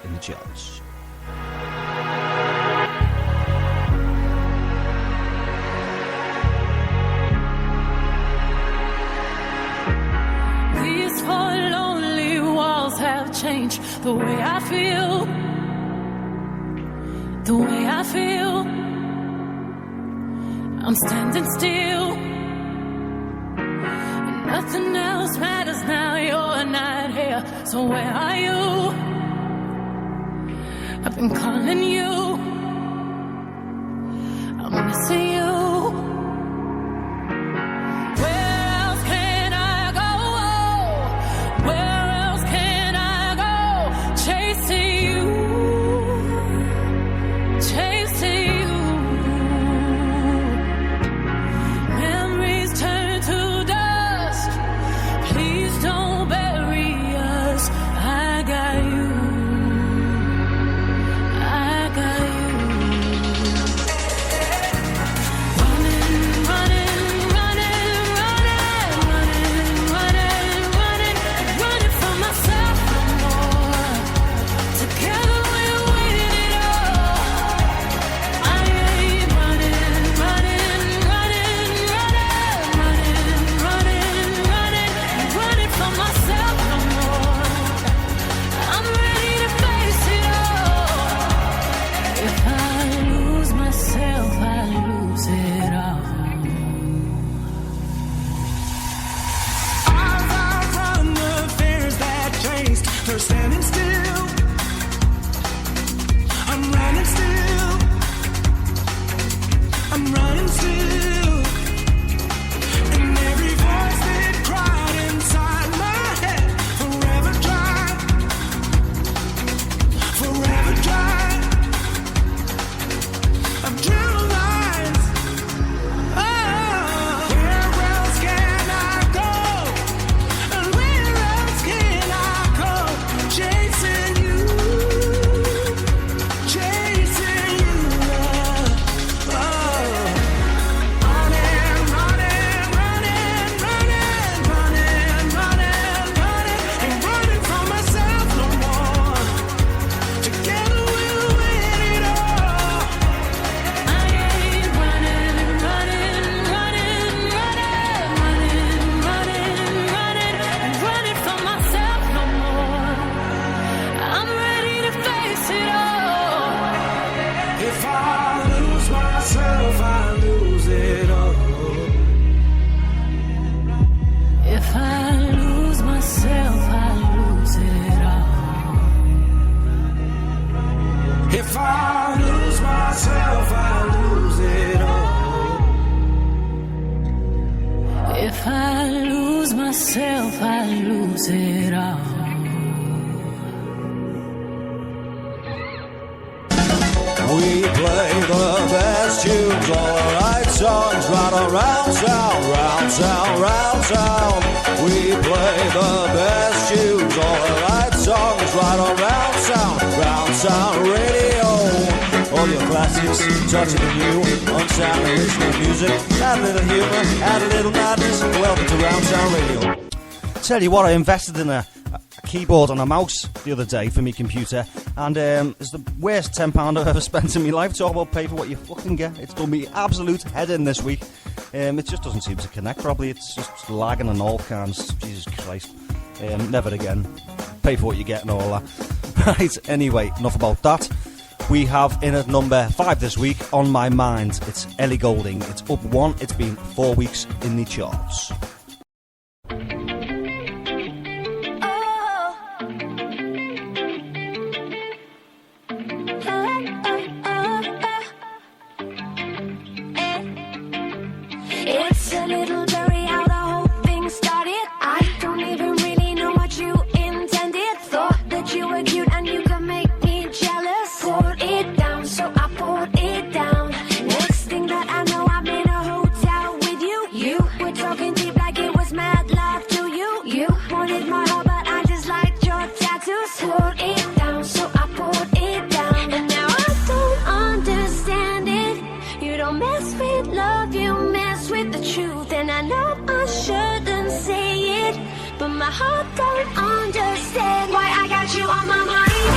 in the charts. These 4 lonely walls have changed the way I feel. The way I feel. I'm standing still. And nothing else matters now. You're not here. So where are you? I've been calling you. I'm missing you. They're standing still. I'm running still. I'm running still. And every voice that cried inside my head, forever dry. Forever dry. I've drew lines. Oh, where else can I go? And where else can I go? Chasing you, chasing you. Oh, running, running, running, running, running, running, running, ain't running from myself no more. Together we'll win it all. I ain't running, running, running, running, running, running, running, ain't running from myself no more. I'm ready to face it all. If I lose myself, I lose it all. If I lose myself, I lose it all. If I lose myself, I lose it all. If I lose myself, I lose it all. We play the best tunes, all the right songs, right around town, round town, round town. We play the best tunes, all the right songs, right around town radio. All your classics, touching the new, unsound original music. Add a little humor, add a little madness. Welcome to Round Town Radio. Tell you what, I invested in a keyboard and a mouse the other day for my computer, and it's the worst £10 I've ever spent in my life. Talk about pay for what you fucking get. It's done me absolute head in this week. It just doesn't seem to connect properly. It's just lagging and all kinds. Jesus Christ. Never again. Pay for what you get and all that. Right, anyway, enough about that. We have in at number 5 this week, On My Mind. It's Ellie Goulding. It's up 1. It's been 4 weeks in the charts. It's a little blurry how the whole thing started. I don't even really know what you intended. Thought that you were cute and you could make me jealous. Poured it down, so I poured it down. Next thing that I know, I'm in a hotel with you. You were talking deep like it was mad love to you. You wanted my heart, but I just liked your tattoos. Poured it down, so I poured it down. And now I don't understand it. You don't mess mess with love, you mess with the truth. And I know I shouldn't say it, but my heart don't understand why I got you on my mind.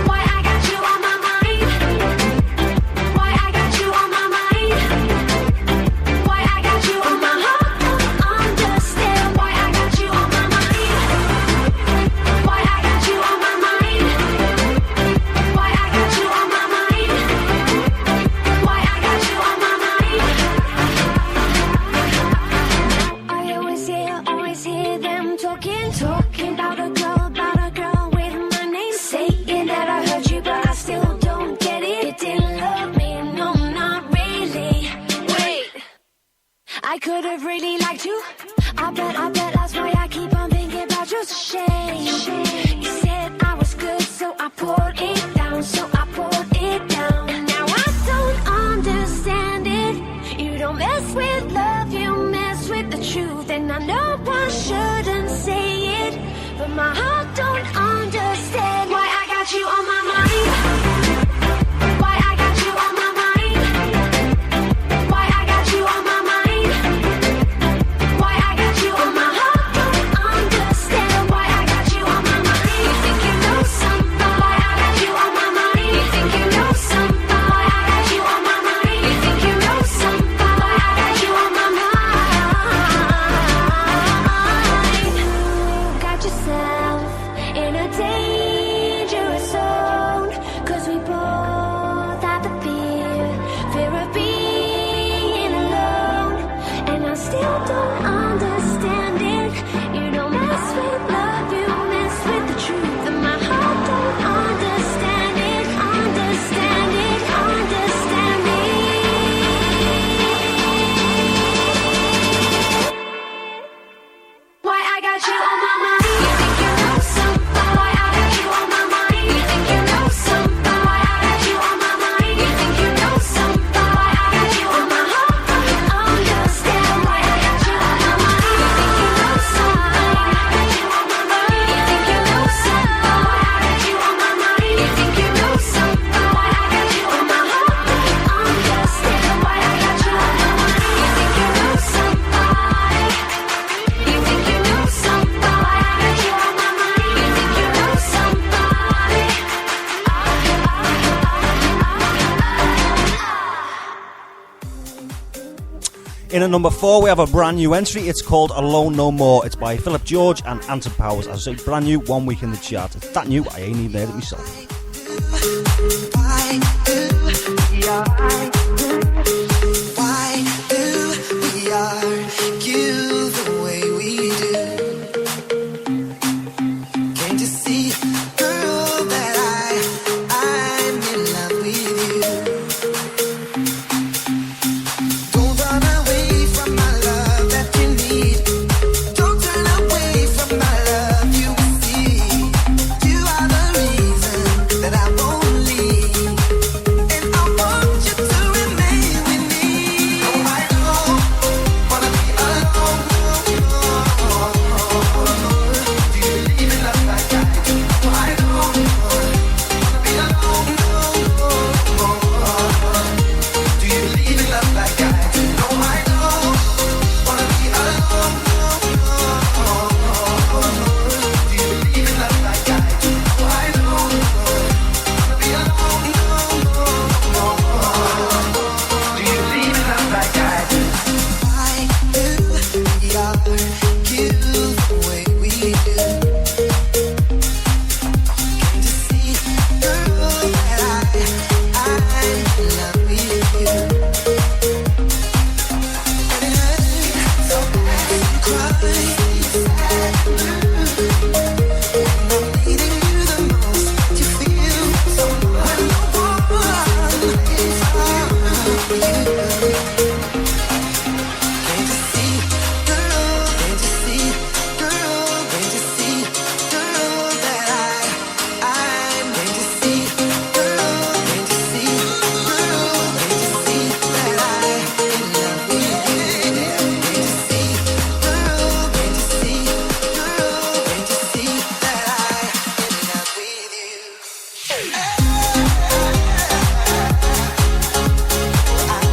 Why I got you on my mind. Why I got you on my mind. Why I got you on my heart don't understand why I got you on my mind. Why I got you on my mind. Why I got you on my mind. Why I got you on my mind. I always hear them talking about a girl with my name, saying that I heard you, but I still don't get it. You didn't love me, no, not really. Wait, I could have really liked you. I bet that's why I keep on thinking about you. It's a shame. You said I was good, so I poured it down, And now I don't understand it. You don't mess with love, you mess with the truth. And I know I shouldn't say it, but my heart don't understand why I got you on my mind. Why I got you on my mind. Why I got you on my mind. Why I got you on my heart don't understand why I got you on my mind. You think you know something? Why I got you on my mind. You think you know something? Why I got you on my mind. You think you know something? Why I got you on my mind. You got yourself in a dangerous zone, 'cause we both have the fear of being alone. And I still don't understand it. You don't mess with love, you mess with the truth. And my heart don't understand it, understand it, understand it. Why I got you on my mind. You think you know something? Why I got you on my mind. You think you know something? Why I got you on my mind. You think you know something? Why I got you on my heart don't understand why I got you on my mind. You think you know something? Why I got you on my mind. You think you know something? Why I got you on my mind. You think you know something? Why I got you on my heart don't understand why I got you on my mind. You think you know something? You think you know something? Why I got you on my mind. You think you know somebody. In at number 4, we have a brand new entry. It's called Alone No More. It's by Philip George and Anton Powers. As I say, brand new, 1 week in the chart. It's that new, I ain't even heard it myself. Why do we argue the way we do? Can't you see, girl, that I'm in love with you? Don't run away from my love that you need. Don't turn away from my love, you will see. You are the reason that I won't leave. And I want you to remain with me. Oh, I don't wanna be alone. Do you believe in love like I do? Oh, I don't wanna be alone. Do you believe in love like I do? No, I don't wanna be alone. Do you believe in love like I do? No, I don't wanna be alone. Do you believe in love like I do? Why do we argue the way we do? Can't you see, girl, that I'm in love with you? And it hurts so bad to cry, sad blue. When I'm needing you the most, you feel so when no one is around you. Can't you see, girl? Can't you see, girl? Can't you see, girl, that I'm? Can't you see, girl? Can't you see, girl? Can't you see that I'm in love with you? Can't you see, girl? Can't you see, girl? Can't you see that I'm in love with you? I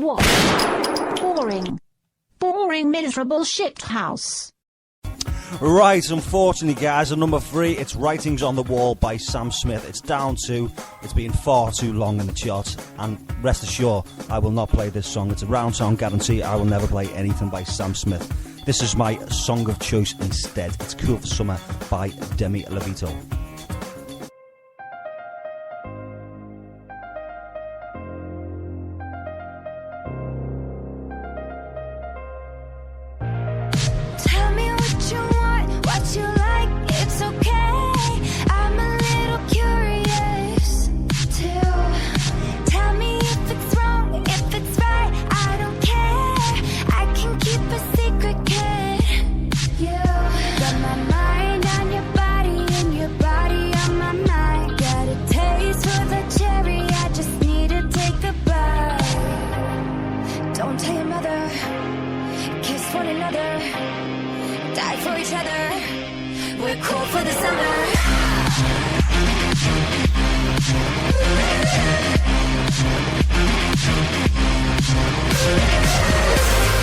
what? Boring. Boring, miserable shit house. Right, unfortunately, guys, at number 3, it's Writings on the Wall by Sam Smith. It's down to, it's been far too long in the charts, and rest assured, I will not play this song. It's a round sound guarantee. I will never play anything by Sam Smith. This is my song of choice instead. It's Cool for Summer by Demi Lovato. Got my mind on your body and your body on my mind. Got a taste for the cherry, I just need to take a bite.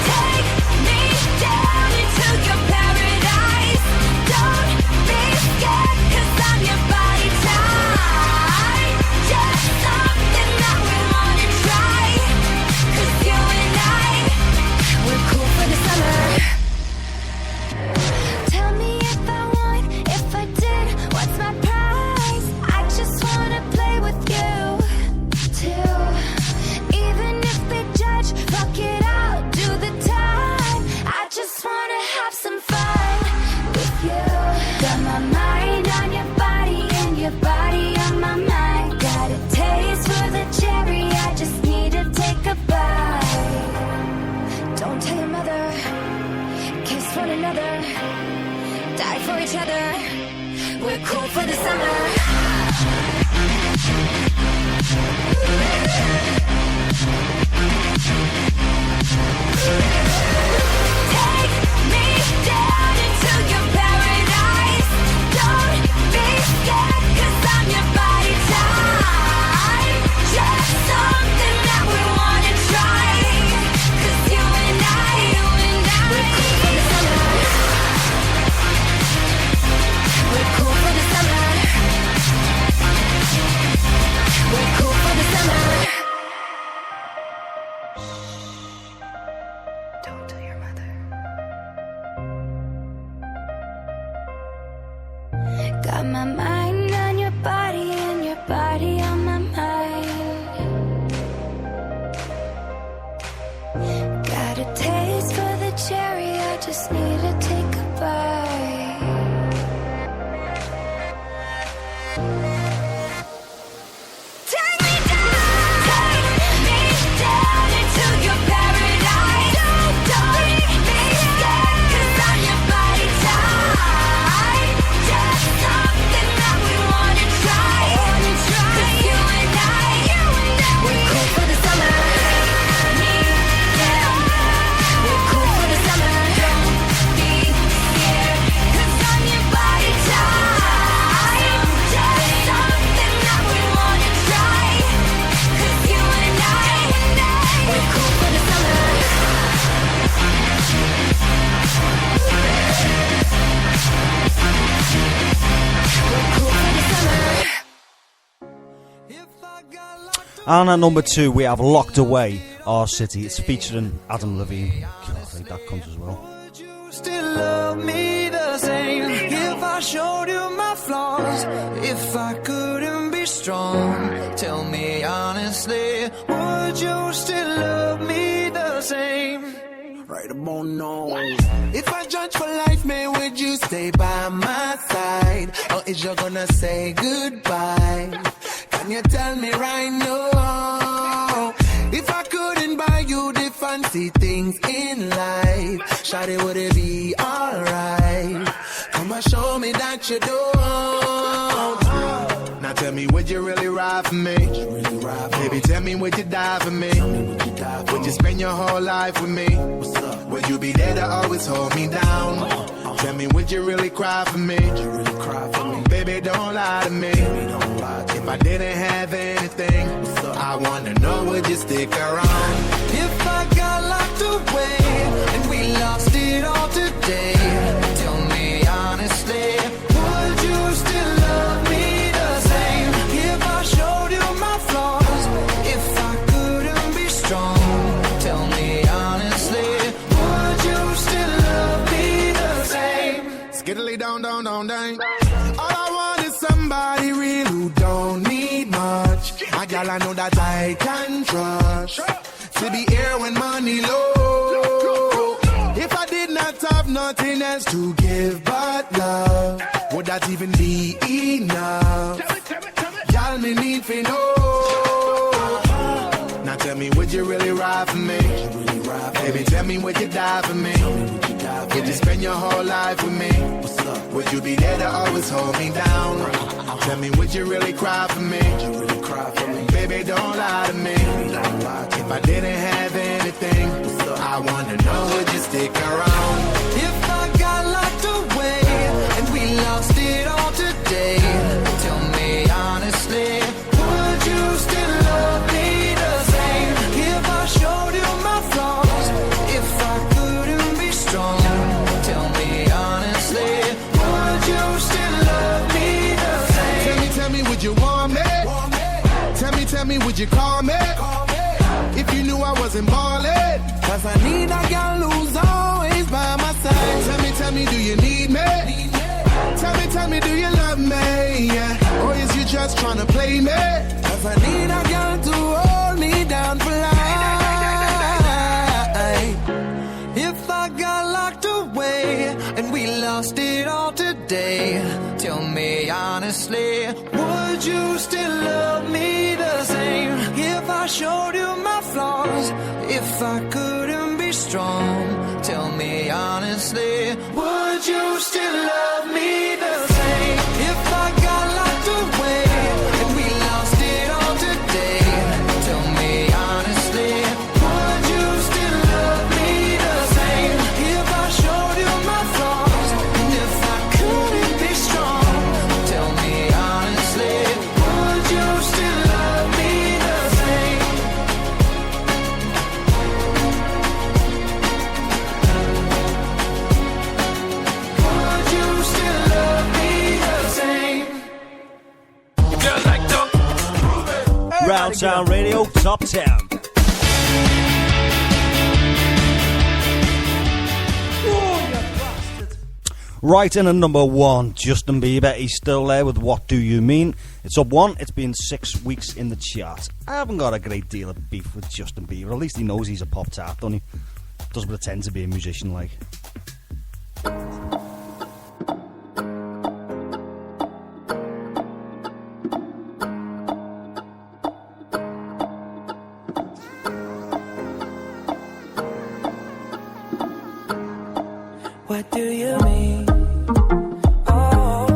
Take me down into your paradise. Don't make me scared, 'cause I'm your body type. Just something that we wanna try. 'Cause you and I, we're cool for the summer. Me, yeah, we're cool for the summer. Don't be scared, 'cause I'm your body type. Just something that we wanna try. 'Cause you and I, we're cool for the summer. And at number 2, we have Locked Away, Our City. It's featuring Adam Levine. God, I think that comes as well. Still love me the same if I showed you my flaws. If I couldn't be strong, tell me honestly, would you still love me the same? Right about now. If I judge for life, man, would you stay by my side? Or is you gonna say goodbye? Can you tell me right now? If I couldn't buy you the fancy things in life, shawty, would it be alright? Come and show me that you don't. Now tell tell me, would you really ride for me? Baby, tell me, would you die for me? Would you spend your whole life with me? Would you be there to always hold me down? Tell me, would you really cry for me? Baby, don't lie to me. If I didn't have anything, I wanna know, would you stick around? If I got locked away and we lost it all today, tell me honestly, would you still love me the same? If I showed you my flaws, if I couldn't be strong, tell me honestly, would you still love me the same? Skiddly down, down, down, down. All I want is somebody real who don't need much. A gal I know that I can trust, to be here when money low. If I did not have nothing else to give but love, would that even be enough? Y'all me need for know. Now tell me, would you really ride for me? Baby, tell me, would you die for me? Would you spend your whole life with me? Would you be there to always hold me down? Tell me, would you really cry for me? Baby, don't lie to me. If I didn't have anything, I wanna know, would you stick around? If I got locked away and we lost it all today, tell me honestly, would you still love me the same? If I showed you my flaws, if I couldn't be strong, tell me honestly, would you still love me the same? Tell me, would you want me? Tell me, would you call me? If you knew I wasn't ballin', cause I need a girl who's always by my side. Tell me, do you need me? Tell me, do you love me? Yeah. Or is you just tryna play me? Cause I need a girl to hold me down for life. If I got locked away and we lost it all today, tell me honestly, would you still love me the same? If I showed you my flaws, if I couldn't be strong, tell me honestly, would you still love me the same? If I got locked away and we lost it all today, tell me honestly, would you still love me the same? If I showed you my flaws, and if I couldn't be strong, tell me honestly, would you still love me the same? Would you still love me the same? Round Sound Radio Top 10. Right in at number 1, Justin Bieber. He's still there with What Do You Mean? It's up 1. It's been 6 weeks in the chart. I haven't got a great deal of beef with Justin Bieber. At least he knows he's a pop tart, doesn't he? Doesn't pretend to be a musician like. What do you mean? Oh,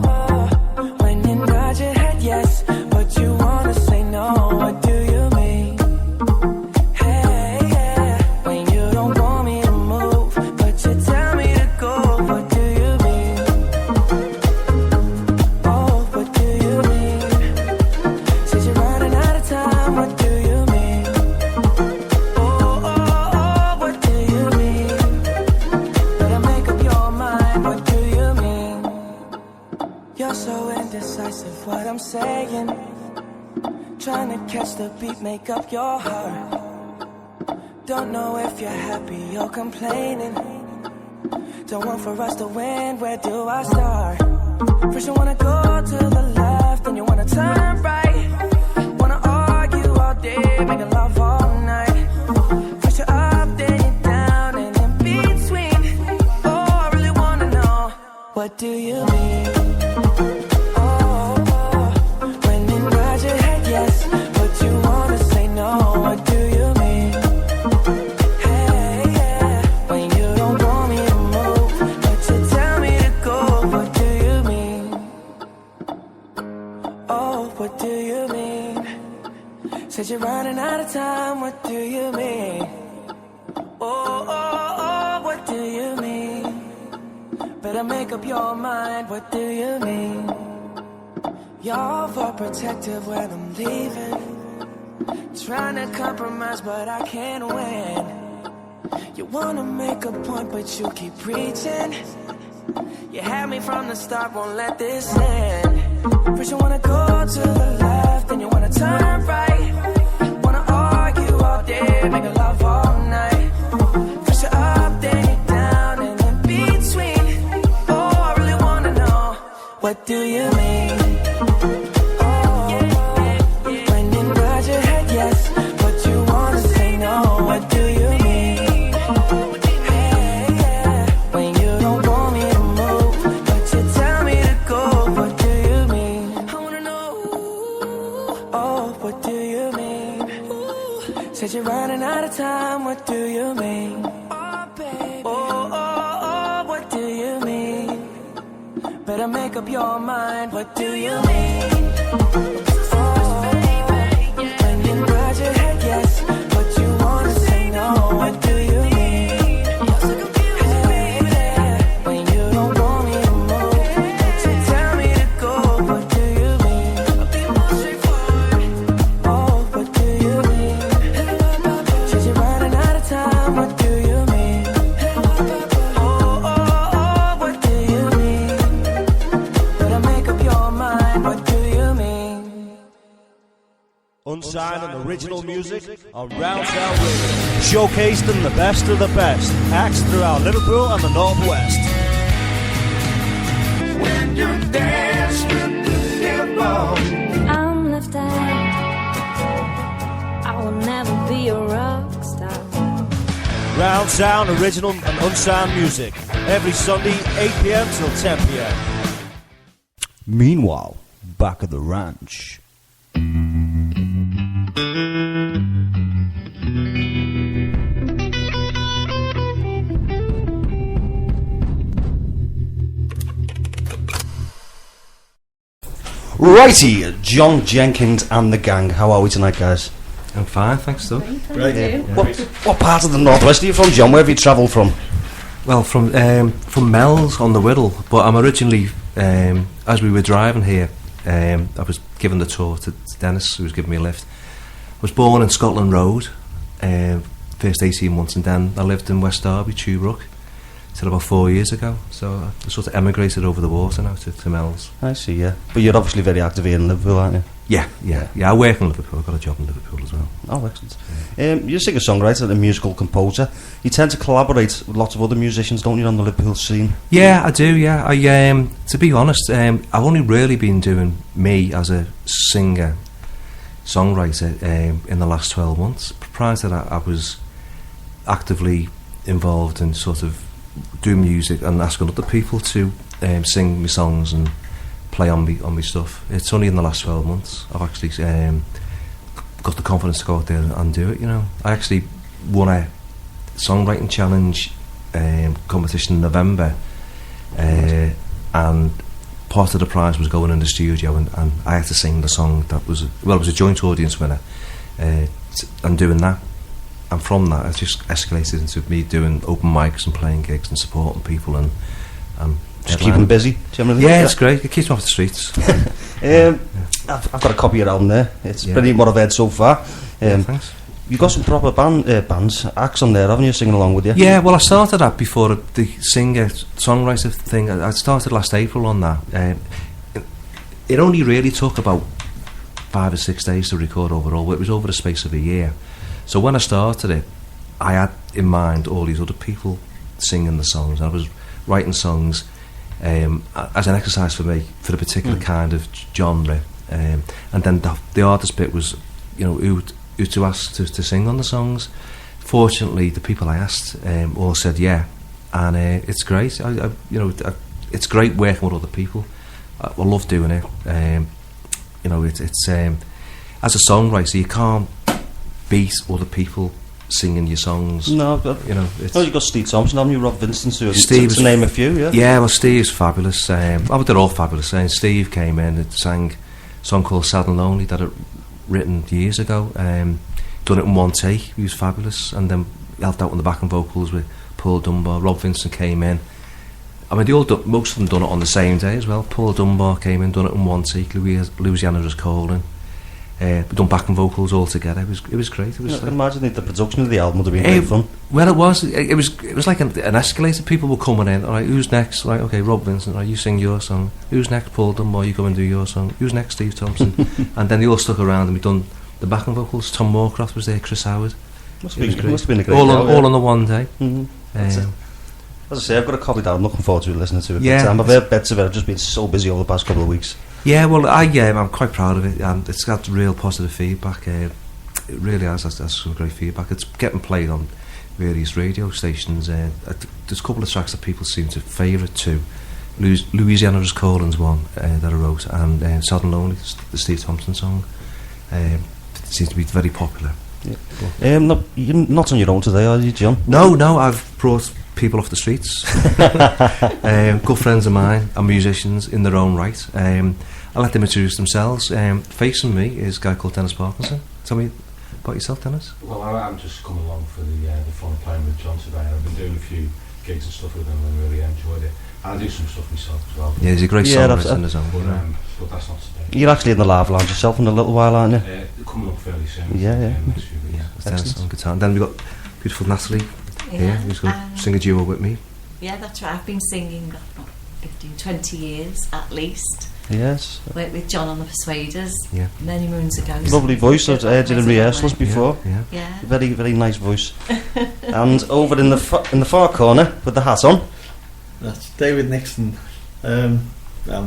when you nod your head yes, but you wanna say no. What do you mean? Hey, yeah, when you don't want me to move, but you tell me to go. What do you mean? Oh, what do you mean? Since you're running out of time, what do you mean? Oh, what do you mean? Better make up your mind, what do you mean? You're so indecisive, what I'm saying. Trying to catch the beat, make up your heart. Don't know if you're happy or complaining. Don't want for us to win, where do I start? First you wanna go to the left, then you wanna turn right. Wanna argue all day, making love all night. First you're up, then you're down, and in between. Oh, I really wanna know, what do you mean? When you nod your head yes, but you wanna say no. What do you mean? Hey, yeah, when you don't want me to move, but you tell me to go. What do you mean? Oh, what do running out of time, what do you mean? Oh, what do you mean? Better make up your mind, what do you mean? You're overprotective when I'm leaving. Trying to compromise, but I can't win. You wanna make a point, but you keep preaching. You had me from the start, won't let this end. First you wanna go to the left, then you wanna turn right. Wanna argue all day, make love all night. First you're up, then you're down, and in between. Oh, I really wanna know, what do you mean? Oh, when you nod your head yes, but you wanna say no, what do you mean? Said you're running out of time, what do you mean? Oh, baby. Oh, what do you mean? Better make up your mind, what do you mean? Oh, when you nod your head yes, but you wanna say no, what do you mean? When you don't want me to move, but you tell me to go, what do you mean? I'll be more straightforward. Oh, what do you mean? What do you mean? Oh, what do you mean? Better make up your mind, what do you mean? Unsigned and original music on Round Sound Radio. Showcased in the best of the best. Acts throughout Liverpool and the Northwest. When you dance with the devil, I'm left out. I will never be a rock star. Round Sound, original and unsigned music. Every Sunday, 8 p.m. till 10 p.m. Meanwhile, back at the ranch. Righty, John Jenkins and the gang. How are we tonight, guys? I'm fine, thanks, Doug. What part of the Northwest are you from, John? Where have you travelled from? Well, from Mells on the Whittle, but I'm originally, as we were driving here, I was given the tour to Dennis, who was giving me a lift. I was born in Scotland Road, first 18 months, and then I lived in West Derby, Tuebrook, till about 4 years ago. So I sort of emigrated over the water now to Mells. I see, yeah. But you're obviously very active here in Liverpool, aren't you? Yeah. I work in Liverpool. I've got a job in Liverpool as well. Oh, excellent. You're a singer-songwriter and a musical composer. You tend to collaborate with lots of other musicians, don't you, on the Liverpool scene? Yeah, I do, yeah. I to be honest, I've only really been doing me as a singer-songwriter in the last 12 months. Prior to that, I was actively involved in sort of doing music and asking other people to sing me songs and play on me stuff. It's only in the last 12 months I've actually got the confidence to go out there and do it, you know. I actually won a songwriting challenge competition in November, and part of the prize was going in the studio and I had to sing the song that was, it was a joint audience winner, and doing that. And from that, it just escalated into me doing open mics and playing gigs and supporting people and just keep them busy, generally. Yeah, it's great. It keeps them off the streets. I've got a copy of your album there. It's brilliant what I've heard so far. Thanks. You've got some proper bands, acts on there, haven't you, singing along with you? Yeah, well, I started that before the singer-songwriter thing. I started last April on that. It only really took about 5 or 6 days to record overall. It was over the space of a year. So when I started it, I had in mind all these other people singing the songs. I was writing songs as an exercise for me, for a particular kind of genre. And then the artist bit was, you know, who to ask to sing on the songs. Fortunately, the people I asked all said yeah, and it's great. It's great working with other people. I love doing it. You know, it's as a songwriter, you can't beat other people singing your songs. No, but, you know. You've got Steve Thompson, haven't you? Rob Vincent, to name a few, yeah. Yeah, well, Steve's fabulous. They're all fabulous. Steve came in and sang a song called "Sad and Lonely" that written years ago. Done it in one take. He was fabulous, and then helped out on the backing vocals with Paul Dunbar. Rob Vincent came in. I mean, most of them done it on the same day as well. Paul Dunbar came in, done it in one take. Louisiana was calling. We done backing vocals all together. It was great. It was. I can imagine the production of the album would have been great fun. Well, it was. It was like an escalator. People were coming in. All right, who's next? Right, okay, Rob Vincent. Right, you sing your song. Who's next? Paul Dunbar. You come and do your song. Who's next? Steve Thompson. And then they all stuck around, and we done the backing vocals. Tom Moorcroft was there. Chris Howard. Must have been a great all on the one day. As I say, I've got a copy that I'm looking forward to listening to it. Yeah, I've heard bits of it. I've just been so busy over the past couple of weeks. Yeah, well, I'm quite proud of it, and it's got real positive feedback. It really has some great feedback. It's getting played on various radio stations. There's a couple of tracks that people seem to favourite too. Louisiana is Calling's one that I wrote, and Sad and Lonely, the Steve Thompson song. It seems to be very popular. Yeah. You're not on your own today, are you, John? No, I've brought people off the streets. Good friends of mine and musicians in their own right. I'll let them introduce themselves. Facing me is a guy called Dennis Parkinson. Tell me about yourself, Dennis. Well, I'm just coming along for the fun of playing with John today. I've been doing a few gigs and stuff with him and really enjoyed it. I do some stuff myself as well. Yeah, he's a great songwriter in his own. But that's not today. You're actually in the live lounge yourself in a little while, aren't you? Coming up fairly soon. Yeah. Dennis on guitar. And then we've got beautiful Natalie here, who's going to sing a duo with me. Yeah, that's right. I've been singing about 15, 20 years at least. Yes. Worked with John on the Persuaders many moons ago. Lovely voice. I've heard you in rehearsals before. Yeah. Very, very nice voice. And over in the far corner with the hat on. That's David Nixon. I'm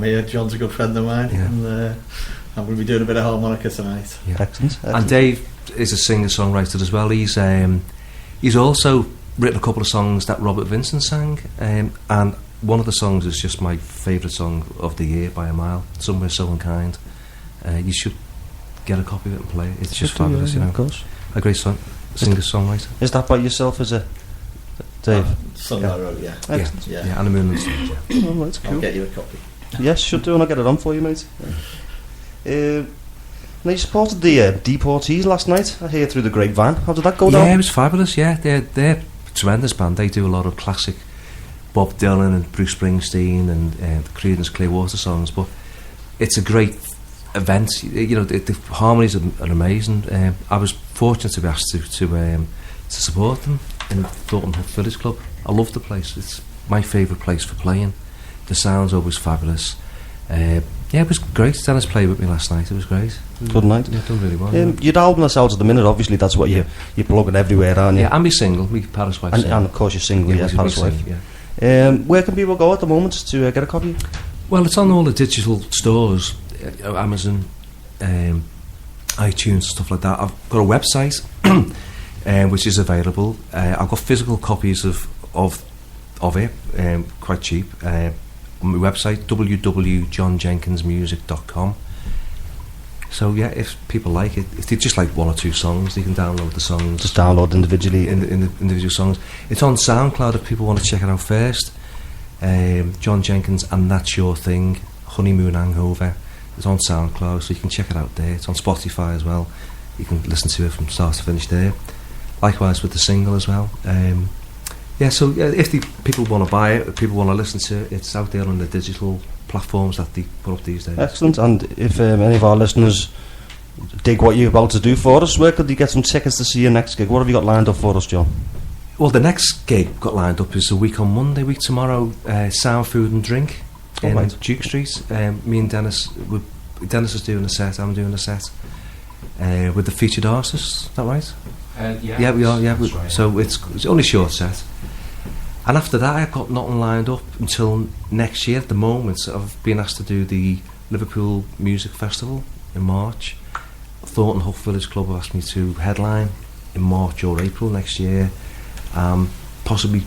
here. John's a good friend of mine, and I'm going to be doing a bit of harmonica tonight. Yeah. Excellent. And Dave is a singer-songwriter as well. He's also written a couple of songs that Robert Vincent sang, and one of the songs is just my favourite song of the year by a mile. Somewhere So Unkind. You should get a copy of it and play it. It's just fabulous, you know. Of course. A great singer-songwriter. Is that by yourself, is it, Dave? Song I wrote, yeah. Yeah, and a moon and stage. Oh, that's cool. I'll get you a copy. Yes, should do, and I'll get it on for you, mate. Now, you supported the Deportees last night, I hear, through the grapevine. How did that go down? Yeah, it was fabulous, yeah. They're a tremendous band. They do a lot of classic Bob Dylan and Bruce Springsteen and Creedence Clearwater songs, but it's a great event. You know, the harmonies are amazing. I was fortunate to be asked to support them in Thornton Hook Village Club. I love the place. It's my favourite place for playing. The sound's always fabulous. Yeah, it was great. Dennis played with me last night. It was great. Good night. Yeah, done really well. Your album that's out at the minute, obviously, that's what you're plugging everywhere, aren't you? Yeah, and my single, me Paris Wife. And of course your single, Paris Wife. Yeah. Where can people go at the moment to get a copy? Well, it's on all the digital stores, Amazon, iTunes, stuff like that. I've got a website which is available. I've got physical copies of it, quite cheap. On my website, www.johnjenkinsmusic.com. So yeah, if people like it, if they just like one or two songs, they can download the songs. Just download individually in the individual songs. It's on SoundCloud if people want to check it out first. John Jenkins and That's Your Thing, Honeymoon Hangover. It's on SoundCloud, so you can check it out there. It's on Spotify as well. You can listen to it from start to finish there. Likewise with the single as well. So if people want to buy it, if people want to listen to it, it's out there on the digital platforms that they put up these days. Excellent. And if any of our listeners dig what you're about to do for us, where could they get some tickets to see your next gig? What have you got lined up for us, John? Well, the next gig got lined up is a week on Monday, week tomorrow, Sound Food and Drink in Duke Street. Me and Dennis is doing a set, I'm doing a set with the featured artists, is that right? Yeah, we are, right. So it's only a short set. And after that, I've got nothing lined up until next year. At the moment, I've been asked to do the Liverpool Music Festival in March. Thornton Hook Village Club have asked me to headline in March or April next year. Possibly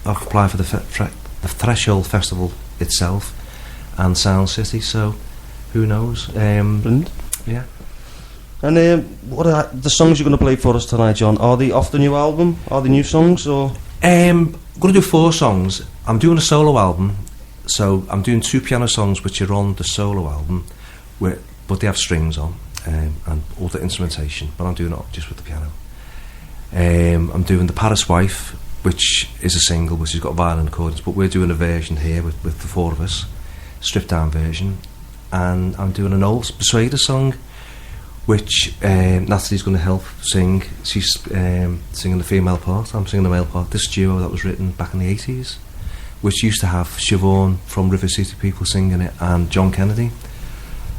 I'll apply for the Threshold Festival itself and Sound City, so who knows. Brilliant. Yeah. And what are the songs you're going to play for us tonight, John? Are they off the new album? Are they new songs? Or I'm going to do 4 songs. I'm doing a solo album, so I'm doing 2 piano songs which are on the solo album, but they have strings on. and all the instrumentation, but I'm doing it just with the piano. I'm doing The Paris Wife, which is a single, which has got violin chords, but we're doing a version here with the four of us, stripped down version, and I'm doing an old Persuader song, which Natalie's going to help sing. She's singing the female part, I'm singing the male part. This duo that was written back in the 80s, which used to have Siobhan from River City People singing it and John Kennedy.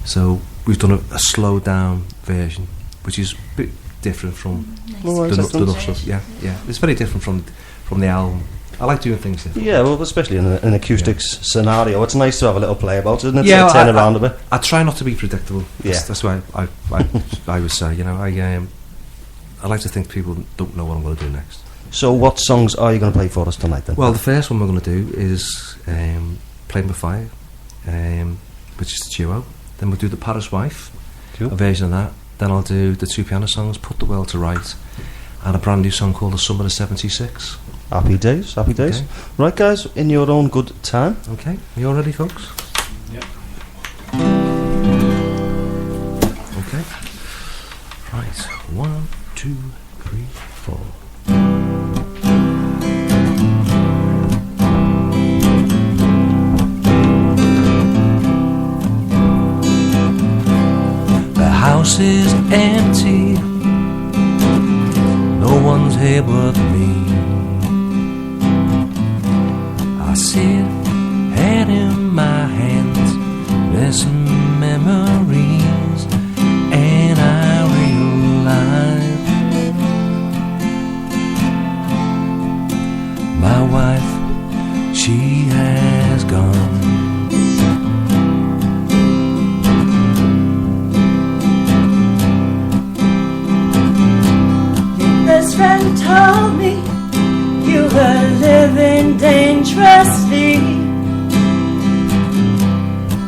So we've done a slowed down version, which is a bit different from the other stuff. Yeah, it's very different from the album. I like doing things different. Yeah, well, especially in an acoustics scenario, it's nice to have a little play about, isn't it? Yeah, to turn around a bit. I try not to be predictable. That's why I would say, you know, I like to think people don't know what I'm going to do next. So what songs are you going to play for us tonight then? Well, the first one we're going to do is Playing with Fire, which is the duo. Then we'll do The Paris Wife, a version of that. Then I'll do the two piano songs, Put the World to Right, and a brand new song called The Summer of '76. Happy days. Okay. Right, guys, in your own good time. Okay, you all ready, folks? Yep. Okay. Right, 1, 2, 3, 4. The house is empty, no one's here but me. I sit, head in my hands, missing memories, and I realize my wife, she has gone. Your best friend told me you were living dangerously.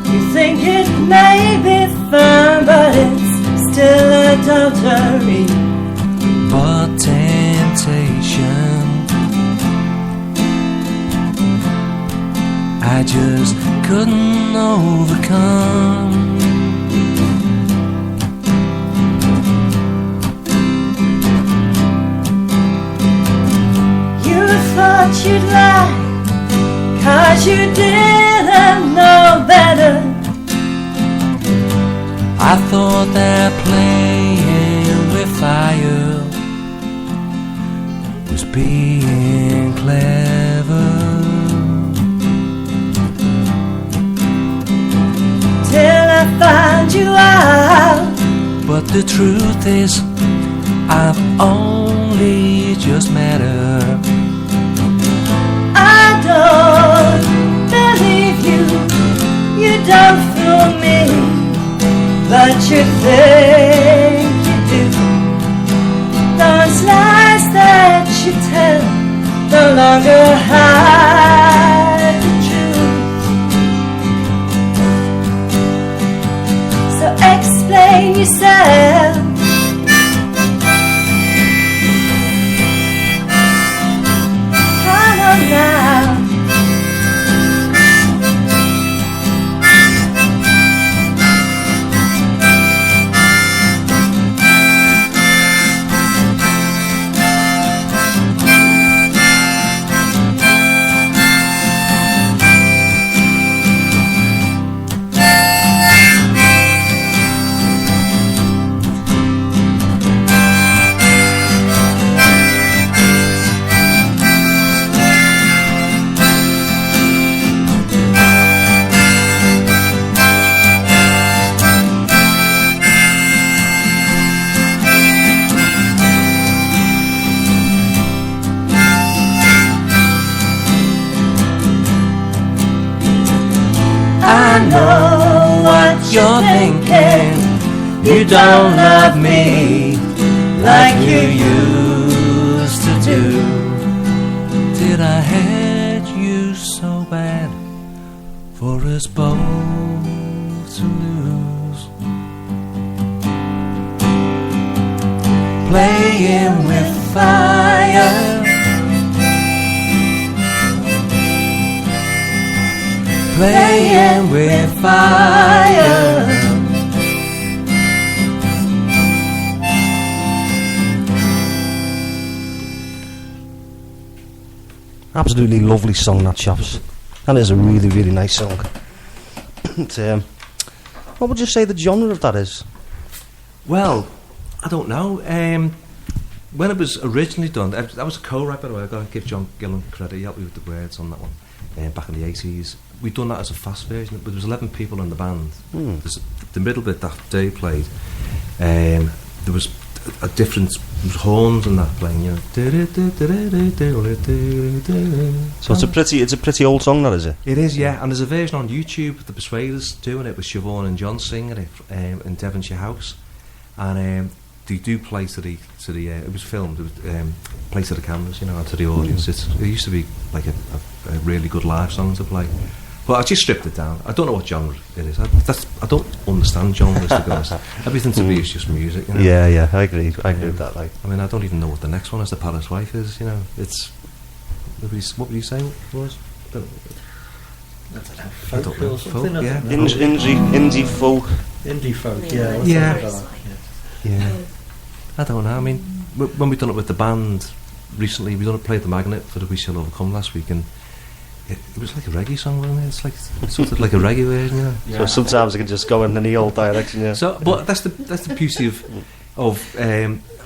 You think it may be fun, but it's still adultery. But temptation, I just couldn't overcome. You thought you'd lie, 'cause you didn't know better. I thought that playing with fire was being clever, till I found you out. but the truth is I've only just met her. I don't believe you, you don't fool me, but you think you do. Those lies that you tell no longer hide the truth. So explain yourself. Come on now. I know what you're thinking. You don't love me like you used to do. Did I hurt you so bad for us both to lose? Playing with fire, playing with fire. Absolutely lovely song, that, chaps. That is a really, really nice song. What would you say the genre of that is? Well, I don't know. When it was originally done, I was a co-writer, by the way. I've got to give John Gillan credit. He helped me with the words on that one back in the 80s. We'd done that as a fast version, but there was 11 people in the band. There's the middle bit that Dave played, there was a different horns and that playing, you know. So it's a pretty old song, that is it? It is, yeah. And there's a version on YouTube. The Persuaders doing it with Siobhan and John singing it in Devonshire House, and they do play to the. It was filmed. It was play to the cameras, you know, and to the audience. It used to be like a really good live song to play. But I just stripped it down. I don't know what genre it is. I don't understand genres, to be honest. Everything to me is just music, you know? Yeah, I agree with that. Like, I mean, I don't even know what the next one is, The Palace Wife is, you know. It's... What would you say it was? I don't know. Folk, yeah. Indie folk. Indie folk, yeah. Yeah. I don't know. I mean, when we done it with the band recently, we played The Magnet for the We Shall Overcome last week, and it was like a reggae song, wasn't it? It's like sort of like a reggae version, you know. Yeah. So sometimes it can just go in any old direction, yeah. So, but that's the beauty of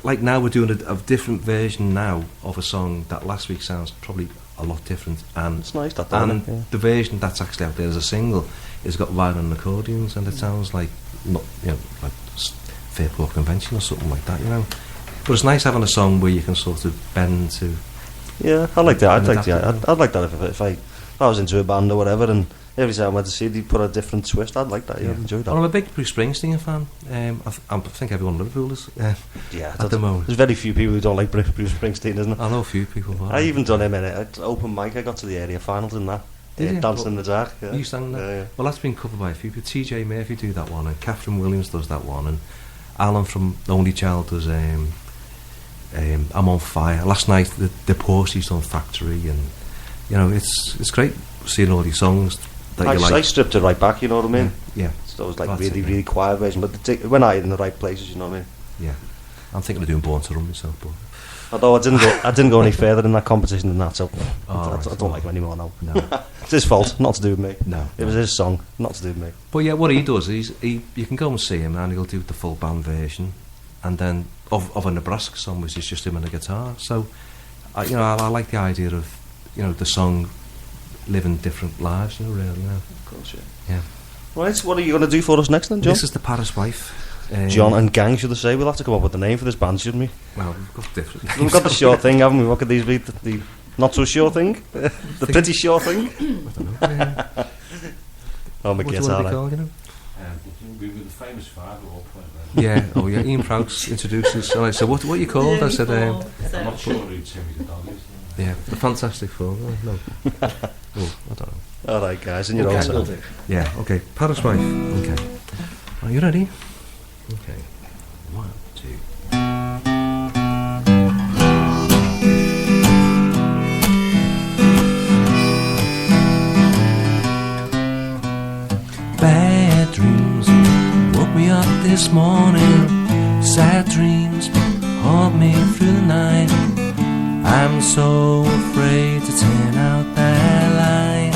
like now we're doing a different version now of a song that last week sounds probably a lot different, and it's nice that. And the version that's actually out there as a single has got violin accordions, and it sounds like not, you know, like Fairport Convention or something like that, you know. But it's nice having a song where you can sort of bend to. Yeah, I like that. I'd like that if I was into a band or whatever, and every time I went to see they put a different twist. I'd like that. Yeah, I'd enjoy that. Well, I'm a big Bruce Springsteen fan. I think everyone in Liverpool is. At the moment, there's very few people who don't like Bruce Springsteen, isn't there? I know a few people. I even done him in it. Open mic. I got to the area finals in that. Dancing in the Dark. Yeah. You sang that. Yeah. Well, that's been covered by a few people. T.J. Murphy do that one, and Catherine Williams does that one, and Alan from Only Child does. I'm on Fire. Last night the Porsche's on Factory, and you know it's great seeing all these songs that you like. I stripped it right back, you know what I mean? Yeah. So it was like really quiet version, but when I in the right places, you know what I mean? Yeah. I'm thinking of doing Born to Run myself, but although I didn't go any further in that competition than that, so I don't like him anymore now. No. It's his fault, not to do with me. No. It was his song, not to do with me. But yeah, what he does is you can go and see him, and he'll do the full band version, and then of a Nebraska song, which is just him and a guitar. So, I like the idea of, you know, the song living different lives, you know, really, you know. Of course, yeah. Yeah. Right, what are you going to do for us next then, John? This is The Paris Wife. John and Gang, should I say? We'll have to come up with a name for this band, shouldn't we? Well, we've got different names. We've got the short thing, haven't we? What could these be? The not so sure thing? The pretty sure thing? I don't know. Yeah. Oh, my guitar, called, you know? We were the famous five at one point. Yeah, yeah. Ian Prowse introduced us, and I said, "What are you called?" I said, "I'm not sure who Timmy the Dog is." Yeah, the Fantastic Four. No, I don't know. All right, guys, and you're also. Yeah, okay. Paris Wife. Okay. Are you ready? Okay. 1, 2. Bad dreams woke me up this morning. Sad dreams haunt me through the night. I'm so afraid to turn out that light.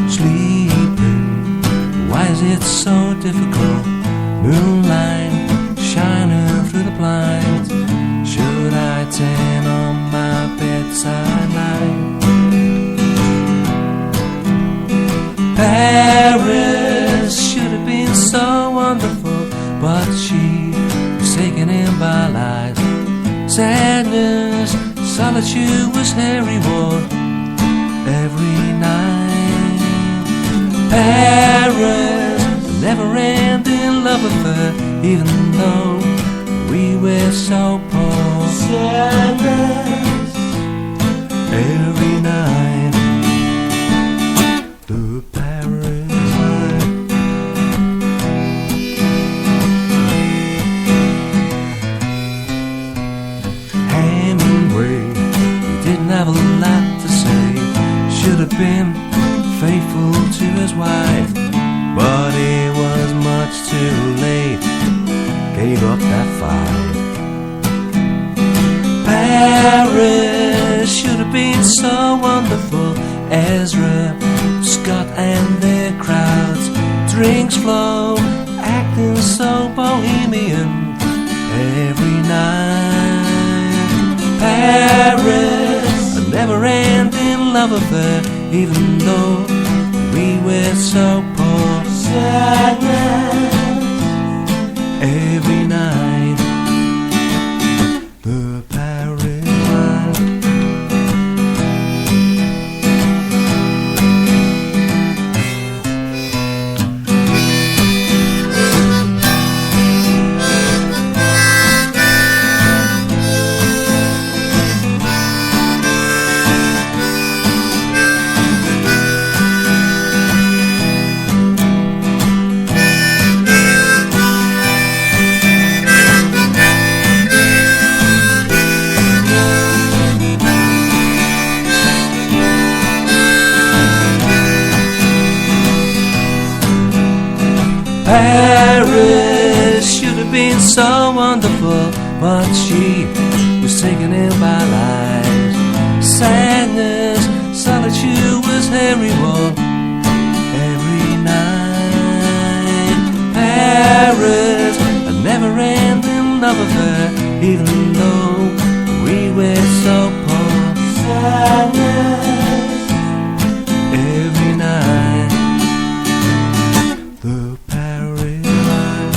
Sleeping, why is it so difficult? Moonlight shining through the blinds. Should I turn on my bedside light? Paris should have been so wonderful, but she was taken in by lies. Sadness, solitude was her reward every night. Paris, never-ending love affair, even though we were so poor. Sadness, every night. The Paris night. Hemingway, he didn't have a lot to say. Should have been faithful to his wife, but it was much too late. Gave up that fight. Paris, Paris should have been so wonderful. Ezra, Scott and their crowds, drinks flow, acting so bohemian every night. Paris, a never-ending love affair, even though we were so poor. Sadness every night. The Paris wine. Paris should have been so wonderful, but she was taken in by lies. Singers, solitude was her reward every night. Paris, a never-ending love affair, even though we were so poor. Sadness every night. The Paris wine.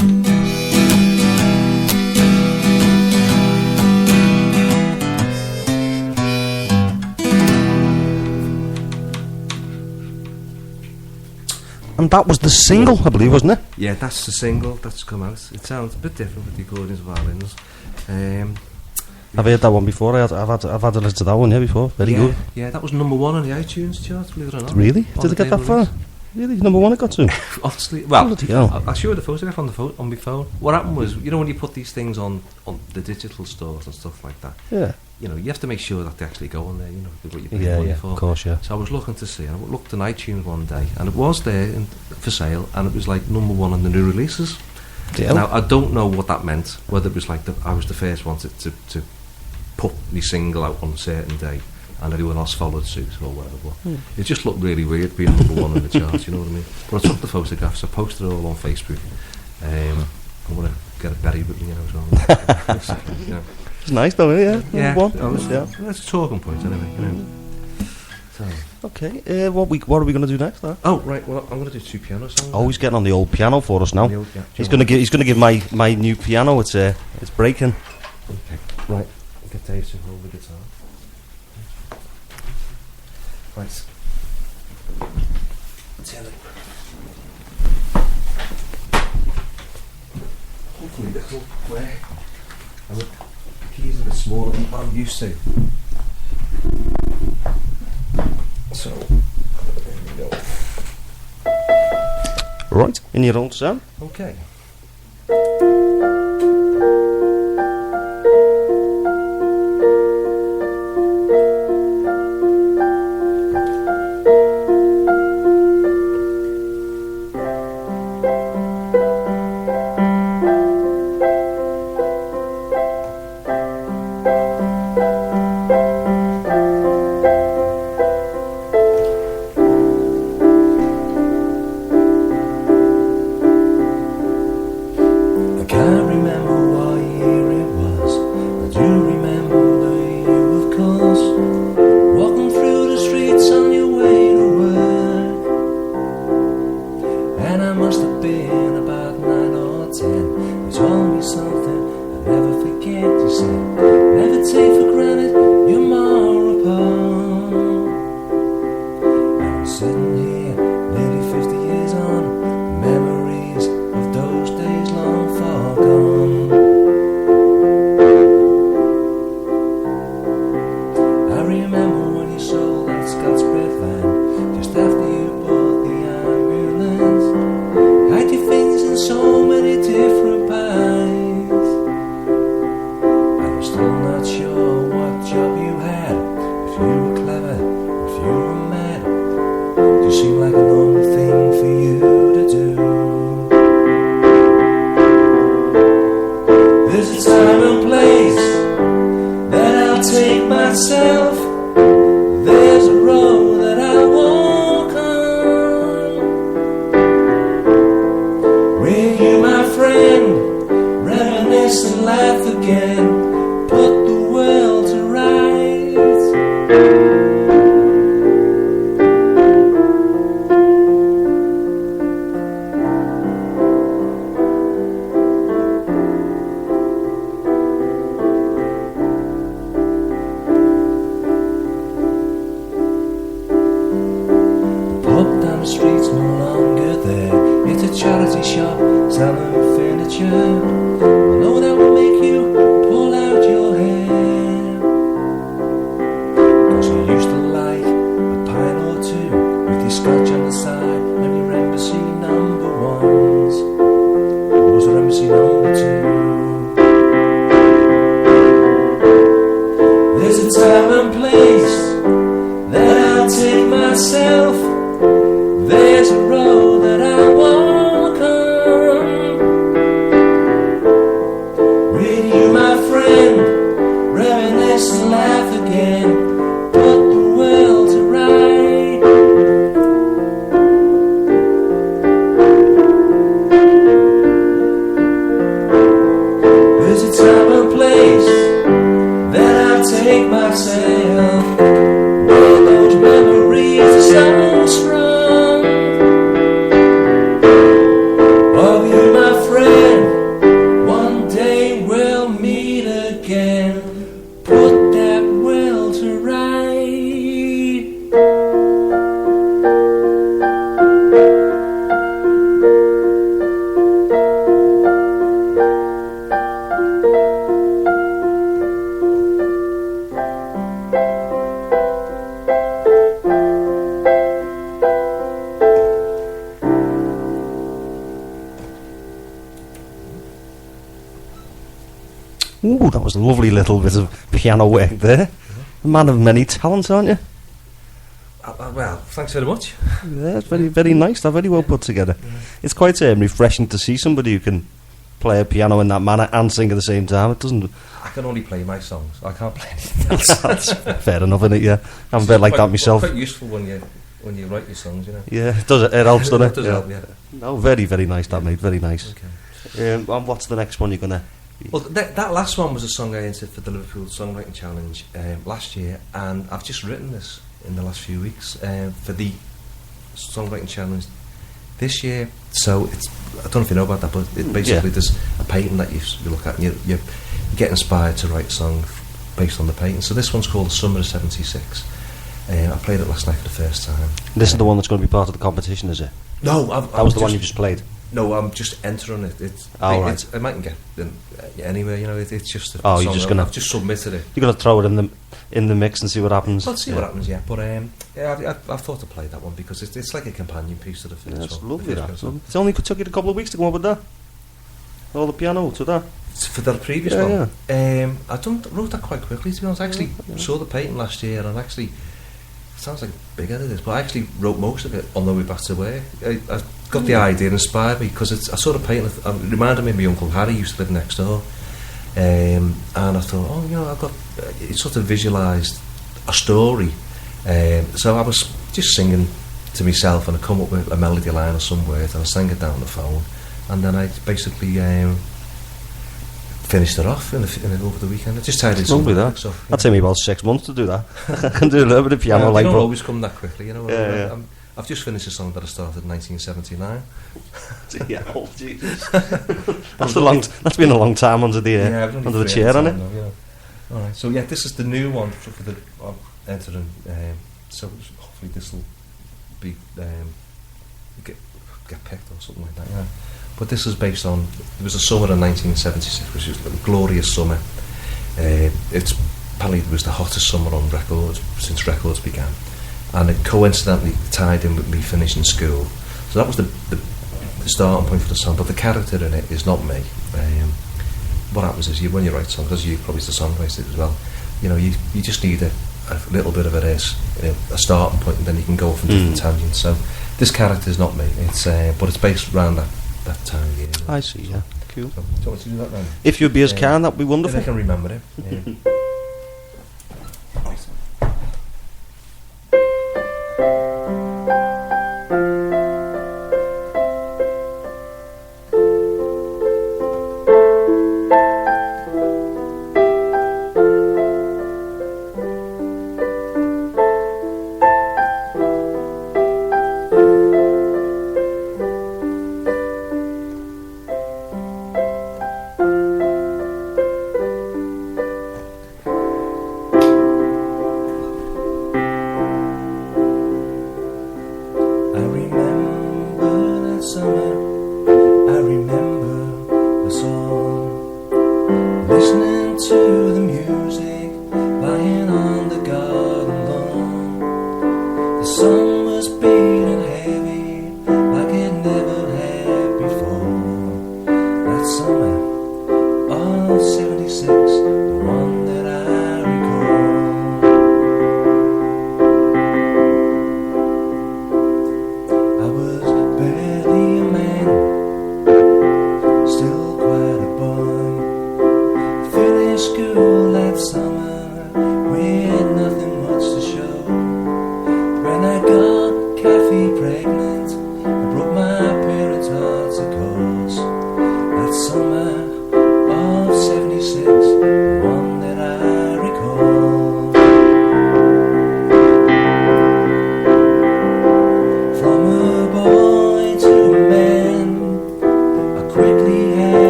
And that was the single, I believe, wasn't it? Yeah, that's the single that's come out. It sounds a bit different with the accordions and violins. I've heard that one before. I've had a listen to that one before. Very good. Yeah, that was number 1 on the iTunes chart, believe it or not. Really? On Did it the get that day of far? release. Really? Number 1 it got to? Honestly, well, Bloody hell. I'll show you the photograph on my phone. What happened was, you know, when you put these things on the digital stores and stuff like that, Yeah. you know, you have to make sure that they actually go on there, you know, what you pay Yeah, money yeah, for. of course, yeah. So I was looking to see, and I looked on iTunes one day, and it was there for sale, and it was like number 1 on the new releases. Deal. Now, I don't know what that meant, whether it was like I was the first one to put my single out on a certain day, and everyone else followed suit or whatever. But it just looked really weird being number 1 in the charts, you know what I mean? But I took the photographs, I posted it all on Facebook. I want to get a berry with me, you know, as well. You know. It's nice though, yeah. Yeah, Number 1. yeah. That's a talking point anyway, you know. So. Okay, what are we going to do next? Oh, right, well, I'm going to do 2 piano songs. Oh, he's getting on the old piano for us now. Yeah. He's going to give my new piano. It's breaking. Okay, right. I'll get Dave to hold the guitar. Right. Tell it. Hopefully this will work. And the keys are a bit smaller than what I'm used to. So, there we go. Right, in your own sound. Okay. There's a time and place that I'll take myself. selling furniture. I know that will make you pull out your hair. 'Cause you used to like a pint or two with your scotch on the side and your embassy number ones. Or was it embassy number two? There's a time and place that I'll take myself. There's a road that I walk on. With you, my friend, reminisce and laugh again. Put the world to right. There's a time and place that I'll take myself. Where those memories are so strong. Of you, my friend, one day we'll meet again. Put that will to right. Ooh, that was a lovely little bit of piano work there. A man of many talents, aren't you? Well, thanks very much. Yeah, it's very, very nice. They're very well put together. It's quite refreshing to see somebody who can play a piano in that manner and sing at the same time. It doesn't. I can only play my songs. I can't play anything else. That's fair enough, isn't it? Yeah, I'm a bit like that myself. Quite useful when you write your songs, you know. Yeah, it does. It helps, doesn't it? It does help, yeah. No, very, very nice, that mate. Very nice. Okay. And what's the next one you're gonna? Well, that last one was a song I entered for the Liverpool Songwriting Challenge last year, and I've just written this in the last few weeks for the Songwriting Challenge this year. So it's, I don't know if you know about that, but it basically there's a patent that you look at, and you get inspired to write a song based on the patent. So this one's called Summer of '76. I played it last night for the first time. This is the one that's going to be part of the competition, is it? No, that was the one you just played. No, I'm just entering it. It's right. I mightn't get anywhere, you know. It's just a you're song. just gonna. I've just submitted it. You're gonna throw it in the mix and see what happens. Let's see what happens. Yeah, but I thought to play that one because it's like a companion piece to the first one. It's lovely. That. It's only took you a couple of weeks to come up with that. All the piano to that. For the previous one. Yeah. I wrote that quite quickly, to be honest. I actually saw the patent last year, and actually. Sounds like big at this, but I actually wrote most of it on the way back to work. I got the idea, it inspired me because I saw the painting. It reminded me of my Uncle Harry used to live next door, and I thought, I've got. It sort of visualised a story, so I was just singing to myself, and I come up with a melody line or some words, and I sang it down the phone, and then I basically. Finished it off over the weekend. I just tidied some of that. That'd take me about 6 months to do that. I can do a little bit of piano. They don't always come that quickly, you know. I've just finished a song that I started in 1979. Yeah, oh Jesus. That's been a long time under the chair, hasn't it? All right. So this is the new one for the entering. So hopefully this will be get picked or something like that. Yeah. But this is based on, it was a summer in 1976, which was a glorious summer. It's apparently it was the hottest summer on records since records began, and it coincidentally tied in with me finishing school. So that was the starting point for the song. But the character in it is not me. What happens is when you write songs, as you probably the songwriter as well, you just need a little bit of a starting point, and then you can go off in different tangents. So this character is not me. It's but it's based around that time of year. I see, yeah. Cool. So, do you want to do that then? If you'd be as kind, that'd be wonderful. If I can remember it. Yeah.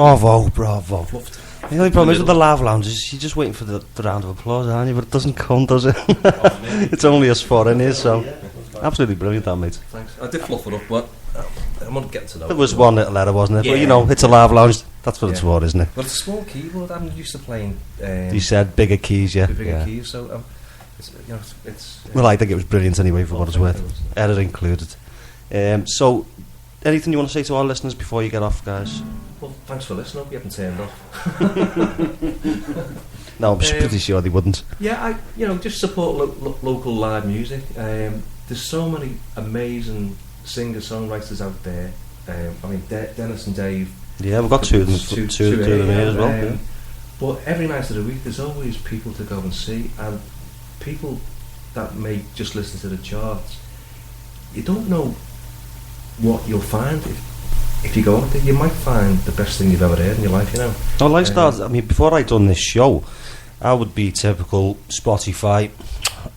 Bravo, bravo. Fluffed. The only problem is with the Lav Lounge is you're just waiting for the round of applause, aren't you? But it doesn't come, does it? It's only us four in here, so absolutely brilliant, that, mate. Thanks. I did fluff it up, but I'm not getting to know. There was one little letter, wasn't it? Yeah. But you know, it's a Lav Lounge. That's what it's for, isn't it? Well, it's a small keyboard. I'm used to playing. You said bigger keys, yeah. Bigger keys, so it's, you know, it's well, I think it was brilliant anyway, for what it's worth. Edit included. So, anything you want to say to our listeners before you get off, guys? Well, thanks for listening. Hope you haven't turned off. No, I'm pretty sure they wouldn't. Yeah, just support local live music. There's so many amazing singer-songwriters out there. I mean, Dennis and Dave. Yeah, we've got two of them here as well. Yeah. But every night of the week, there's always people to go and see, and people that may just listen to the charts. You don't know what you'll find if you go out there. You might find the best thing you've ever heard in your life, you know. Well, I mean, before I done this show, I would be typical Spotify,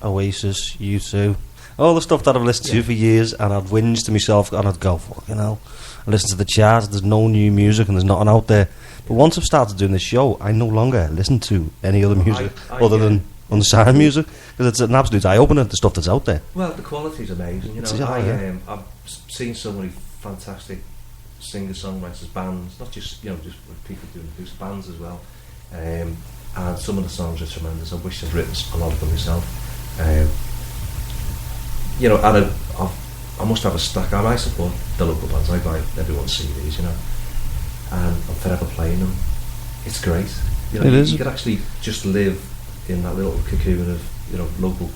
Oasis, U2, all the stuff that I've listened to for years, and I'd whinge to myself and I'd go, fucking hell, I listen to the charts, there's no new music and there's nothing out there. But once I've started doing this show, I no longer listen to any other music other than unsigned music, because it's an absolute eye-opener, the stuff that's out there. Well, the quality's amazing, you know. I've seen so many fantastic singer-songwriters, bands, not just, you know, just people doing acoustic bands as well. And some of the songs are tremendous. I wish I'd written a lot of them myself. You know, and I must have a stack. I support the local bands. I buy everyone's CDs, you know, and I'm forever playing them. It's great. You know, you could actually just live in that little cocoon of, you know, local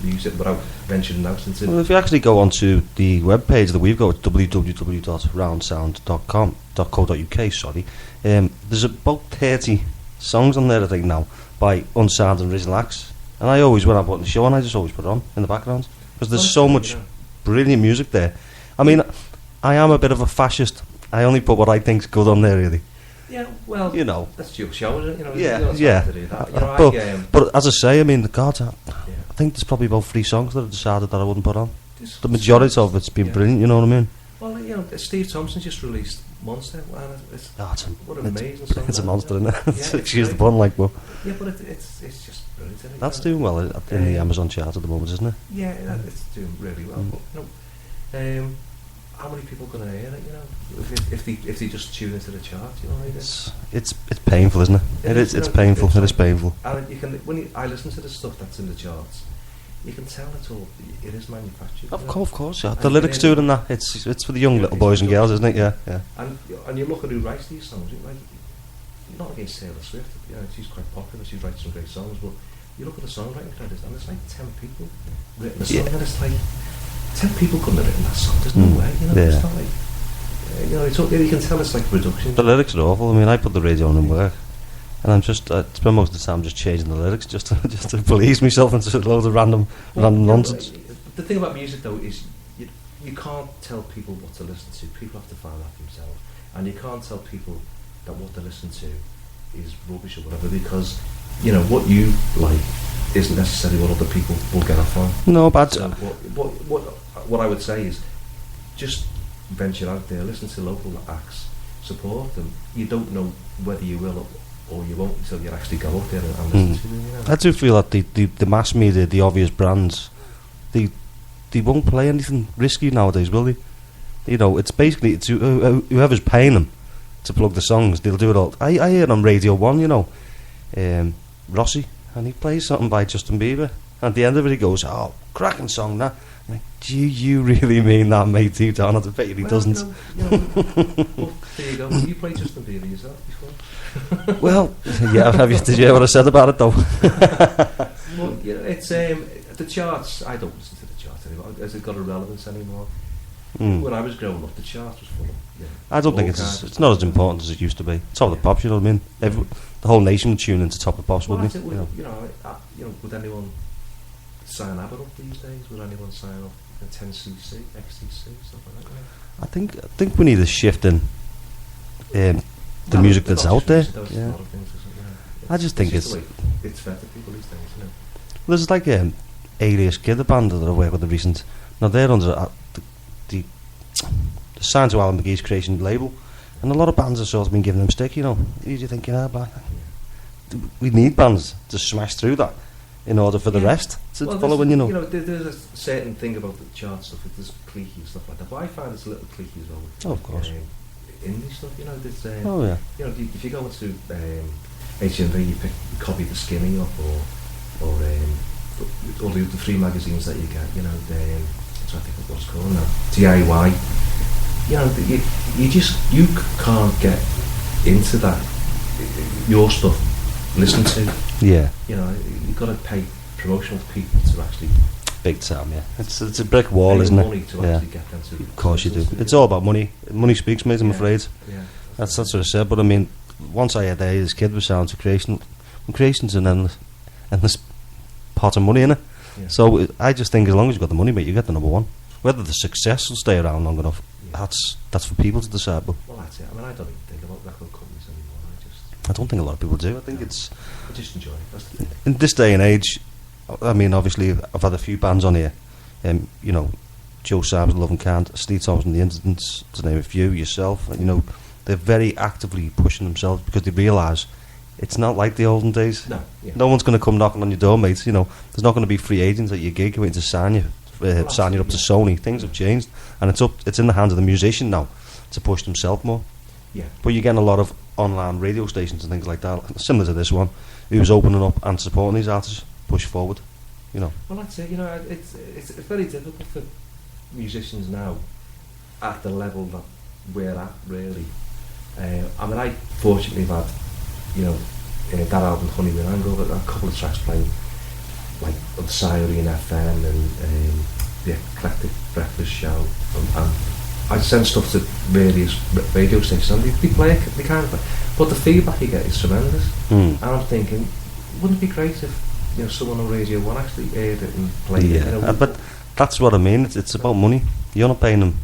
music without venturing out into. Well, if you actually go onto the webpage that we've got, www.roundsound.co.uk, sorry, there's about 30 songs on there, I think, now, by Unsigned and Original Acts. And I always, when I put the show on, I just always put it on in the background, because there's so much brilliant music there. I mean, I am a bit of a fascist. I only put what I think's good on there, really. Yeah, well, you know, that's your show, isn't it? You know, yeah. To do that. You know, but as I say, I mean, God, I think there's probably about 3 songs that I decided that I wouldn't put on. The majority of it's been brilliant, you know what I mean? Well, you know, Steve Thompson just released Monster. What an amazing song! It's a monster, isn't it? Excuse the pun, like, but yeah, but it's just brilliant. Isn't it? That's doing well in the Amazon chart at the moment, isn't it? Yeah, it's doing really well. But, you know, how many people are going to hear it? You know, if they just tune into the chart, you know, it's painful, isn't it? It's painful. It is painful. And you can, I listen to the stuff that's in the charts, you can tell it is manufactured. Of course, yeah. The lyrics to it and that, it's for the young little boys and girls, isn't it? Yeah. And you look at who writes these songs, like, not against Taylor Swift, you know, she's quite popular, she writes some great songs, but you look at the songwriting credits and it's like 10 people written a song, and it's like 10 people couldn't have written that song. There's no way, you know. It's not like, you know, you can tell it's like production. The lyrics are awful. I mean, I put the radio on and work, and I'm just spend most of the time just changing the lyrics just to police myself into loads of random nonsense. The thing about music, though, is you can't tell people what to listen to. People have to find that themselves, and you can't tell people that what they listen to is rubbish or whatever, because you know what you like isn't necessarily what other people will get off on. No, but so what I would say is just venture out there, listen to local acts, support them. You don't know whether you will or you won't until you actually go out there and listen to them. You know? I do feel that the mass media, the obvious brands, they won't play anything risky nowadays, will they? You know, it's basically whoever's paying them to plug the songs, they'll do it all. I heard on Radio 1, you know, Rossi, and he plays something by Justin Bieber. At the end of it, he goes, "Oh, cracking song that." I'm like, do you really mean that, mate? Deep down, I bet he doesn't. No, you know, well, there you go. You played Justin Bieber yourself before? Well, yeah. Did you hear what I said about it, though? Well, you know, it's the charts. I don't listen to the charts anymore. Has it got a relevance anymore? When I was growing up, the charts was full of. I don't think it's not as important as it used to be. Top of the Pops, you know what I mean? The whole nation would tune into Top of the Pops, wouldn't it? You know, would anyone sign ABBA up these days? Would anyone sign up a 10cc, XTC, stuff like that? I think we need a shift in the music that's out there. Yeah. I just think it's fair to people these days, you know. There's like Alias Kid, the band that I work with, the recent. Now they're under the signed to Alan McGee's Creation label, And a lot of bands have sort of been giving them stick, you know. You think, we need bands to smash through that in order for the rest to follow in, you know. There's a certain thing about the chart stuff, there's cliquey and stuff like that, but I find it's a little cliquey as well. Oh, of course. Indie stuff, you know, there's, oh, yeah. You know, if you go into HMV, you copy the Skinny up, or the free magazines that you get, you know, I'm trying to think of what it's called now, DIY. You know, you can't get into that, your stuff, listen to. Yeah. You know, you've got to pay promotional people to actually... Big time, yeah. It's a brick wall, isn't it? Money to actually get them to... Of course you do. It's all about money. Money speaks, mate, I'm afraid. Yeah. That's what I said, but I mean, once I had this kid with Sounds of Creation, and creation's an endless pot of money in it. Yeah. So I just think as long as you've got the money, mate, you get the number one. Whether the success will stay around long enough, that's for people to decide. But well, that's it. I mean, I don't even think about record companies anymore. I don't think a lot of people do. I think it's... I just enjoy it. That's the thing. In this day and age, I mean, obviously, I've had a few bands on here. You know, Joe Simons, Love and Can't, Steve Thompson, The Incidents, to name a few, yourself. And, you know, they're very actively pushing themselves because they realise it's not like the olden days. No, yeah. No one's going to come knocking on your door, mate. You know, there's not going to be free agents at your gig waiting to sign you up to Sony. Things have changed, and it's in the hands of the musician now to push themselves more. Yeah. But you're getting a lot of online radio stations and things like that, similar to this one, who's opening up and supporting these artists push forward. You know. Well, that's it. You know, it's very difficult for musicians now at the level that we're at, really. I mean, I fortunately have had, you know, that album Honey with Angle, but a couple of tracks played, like on Siren FM and the Eclectic Breakfast Show, and I send stuff to various radio stations, and they play it, they kind of play, but the feedback you get is tremendous. And I'm thinking, wouldn't it be great if, you know, someone on Radio 1 actually aired it and played it? You know, but that's what I mean. It's about money. You're not paying them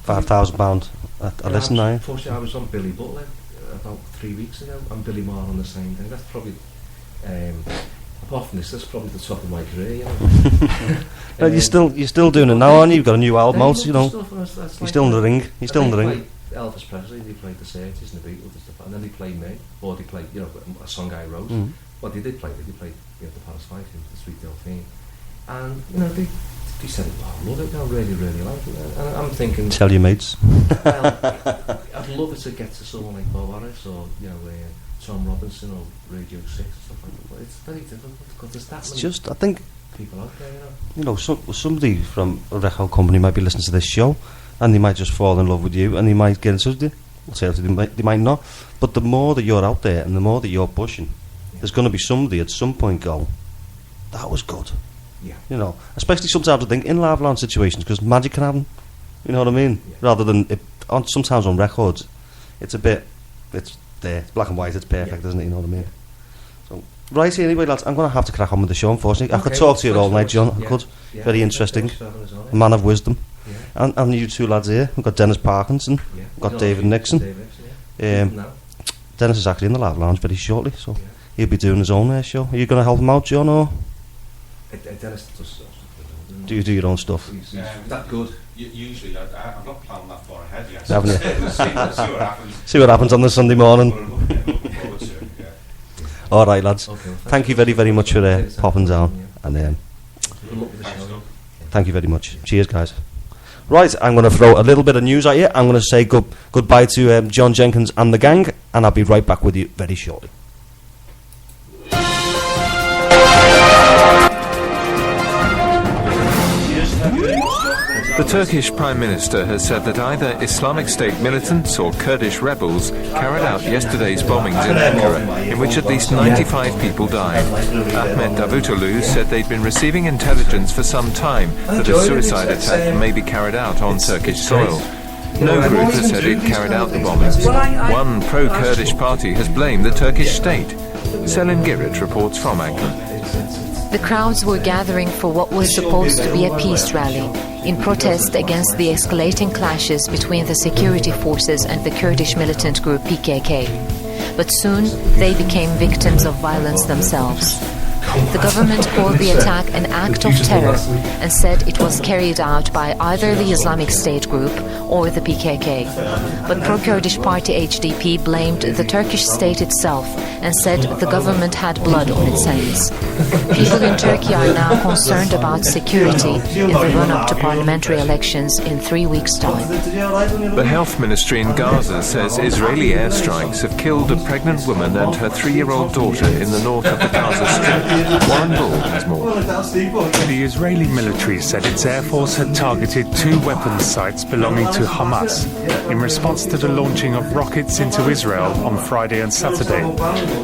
£5,000 a listen, are you? Unfortunately, I was on Billy Butler about 3 weeks ago, and Billy Marr on the same day. That's probably, apart from this, that's probably the top of my career, you know. Well, you're still doing it now, aren't you? You've got a new album out, you know. You're still in the ring. You're still in the ring. Elvis Presley, they played the Searchers and the Beatles and stuff, and then they played me, or they played, you know, a song I wrote. Well, they played, you know, the Paris 5, the Sweet Delphine, and you know, they said, "Oh, I love it, I really, really like it," and I'm thinking, tell your mates. Well, I'd love it to get to someone like Bob Harris or, you know, Tom Robinson or Radio 6 and stuff like that, but it's very difficult because there's that many just, I think, people out there, you know. You know, somebody from a record company might be listening to this show, and they might just fall in love with you, and they might get in touch with you. They might not, but the more that you're out there and the more that you're pushing, there's going to be somebody at some point go, that was good. Yeah. You know, especially sometimes I think in live lounge situations, because magic can happen. You know what I mean? Yeah. Rather than sometimes on records, it's there, it's black and white, it's perfect, isn't it? You know what I mean? So right, anyway, lads, I'm going to have to crack on with the show. Unfortunately, I could talk to you all night, John. I could. Very interesting, a man of wisdom. Yeah. And you two lads here. We've got Dennis Parkinson. Yeah. We've got David Nixon. Dennis is actually in the live lounge very shortly, so he'll be doing his own show. Are you going to help him out, John, or Dennis does do you do your own stuff? That good? Usually, I'm not planning that far ahead yet. Haven't you? see what happens. See what happens on the Sunday morning. All right, lads. Okay, well, thank you very, very much for popping down, and thank you very much. Cheers, guys. Right, I'm going to throw a little bit of news at you. I'm going to say goodbye to John Jenkins and the gang, and I'll be right back with you very shortly. The Turkish Prime Minister has said that either Islamic State militants or Kurdish rebels carried out yesterday's bombings in Ankara, in which at least 95 people died. Ahmet Davutoglu said they'd been receiving intelligence for some time that a suicide attack may be carried out on Turkish soil. No group has said it carried out the bombings. One pro-Kurdish party has blamed the Turkish state. Selim Girit reports from Ankara. The crowds were gathering for what was supposed to be a peace rally, in protest against the escalating clashes between the security forces and the Kurdish militant group PKK. But soon, they became victims of violence themselves. The government called the attack an act of terror and said it was carried out by either the Islamic State group or the PKK. But pro-Kurdish party HDP blamed the Turkish state itself and said the government had blood on its hands. People in Turkey are now concerned about security in the run-up to parliamentary elections in 3 weeks' time. The health ministry in Gaza says Israeli airstrikes have killed a pregnant woman and her 3-year-old daughter in the north of the Gaza Strip. Warren Bull has more. The Israeli military said its air force had targeted 2 weapons sites belonging to Hamas in response to the launching of rockets into Israel on Friday and Saturday.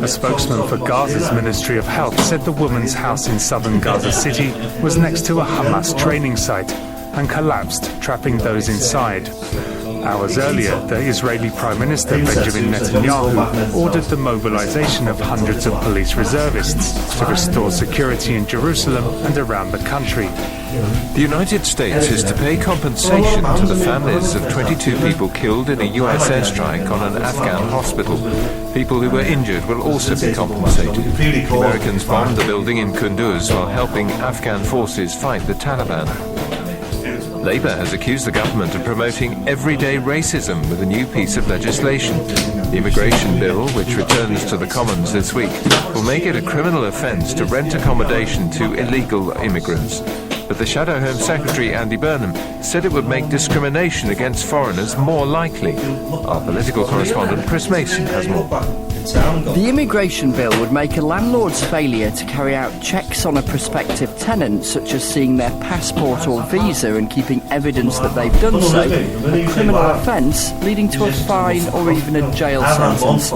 A spokesman for Gaza's Ministry of Health said the woman's house in southern Gaza City was next to a Hamas training site and collapsed, trapping those inside. Hours earlier, the Israeli Prime Minister Benjamin Netanyahu ordered the mobilization of hundreds of police reservists to restore security in Jerusalem and around the country. The United States is to pay compensation to the families of 22 people killed in a US airstrike on an Afghan hospital. People who were injured will also be compensated. Americans bombed the building in Kunduz while helping Afghan forces fight the Taliban. Labour has accused the government of promoting everyday racism with a new piece of legislation. The immigration bill, which returns to the Commons this week, will make it a criminal offence to rent accommodation to illegal immigrants. But the Shadow Home Secretary Andy Burnham said it would make discrimination against foreigners more likely. Our political correspondent Chris Mason has more. The immigration bill would make a landlord's failure to carry out checks on a prospective tenant, such as seeing their passport or visa and keeping evidence that they've done so, a criminal offence leading to a fine or even a jail sentence.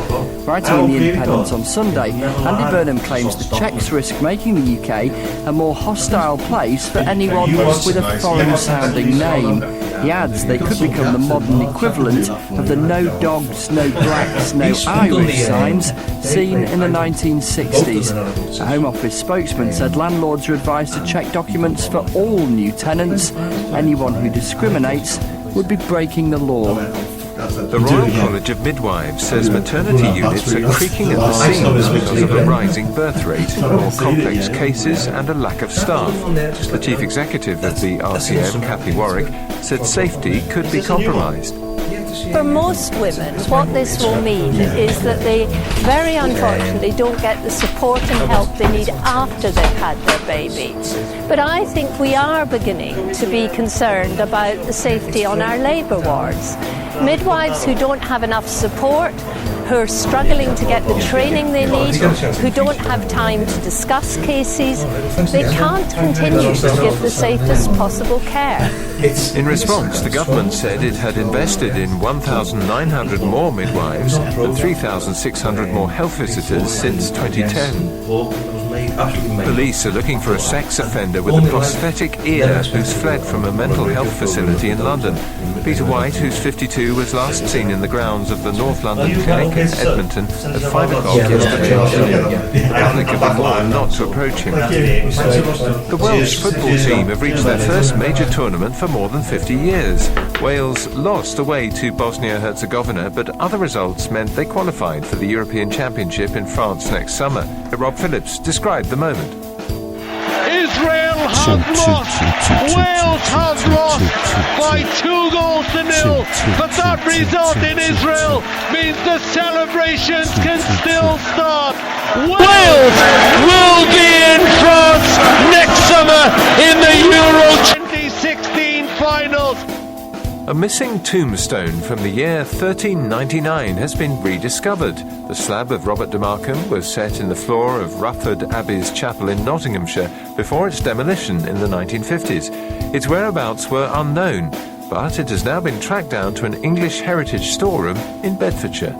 Writing in The Independent on Sunday, Andy Burnham claims the checks risk making the UK a more hostile place for anyone with a foreign-sounding name. He adds they could become the modern equivalent of the no dogs, no blacks, no Irish signs seen in the 1960s. A Home Office spokesman said landlords are advised to check documents for all new tenants. Anyone who discriminates would be breaking the law. The Royal College of Midwives says maternity units are creaking at the seams because of a rising birth rate, more complex cases and a lack of staff. The chief executive of the RCM, Kathy Warwick, said safety could be compromised. For most women, what this will mean is that they very unfortunately don't get the support and help they need after they've had their baby. But I think we are beginning to be concerned about the safety on our labour wards. Midwives who don't have enough support, who are struggling to get the training they need, who don't have time to discuss cases, they can't continue to give the safest possible care. In response, the government said it had invested in 1,900 more midwives and 3,600 more health visitors since 2010. Police are looking for a sex offender with a prosthetic ear who's fled from a mental health facility in London. Peter White, who's 52, was last seen in the grounds of the North London Clinic in Edmonton at 5 o'clock yesterday afternoon. The public have been warned not to approach him. The Welsh football team have reached their first major tournament for more than 50 years. Wales lost away to Bosnia-Herzegovina, but other results meant they qualified for the European Championship in France next summer. Rob Phillips described the moment. Israel has lost. Wales has lost by 2-0. But that result in Israel means the celebrations can still start. Wales will be in France next summer in the Euro 2016 finals. A missing tombstone from the year 1399 has been rediscovered. The slab of Robert de Markham was set in the floor of Rufford Abbey's chapel in Nottinghamshire before its demolition in the 1950s. Its whereabouts were unknown, but it has now been tracked down to an English heritage storeroom in Bedfordshire.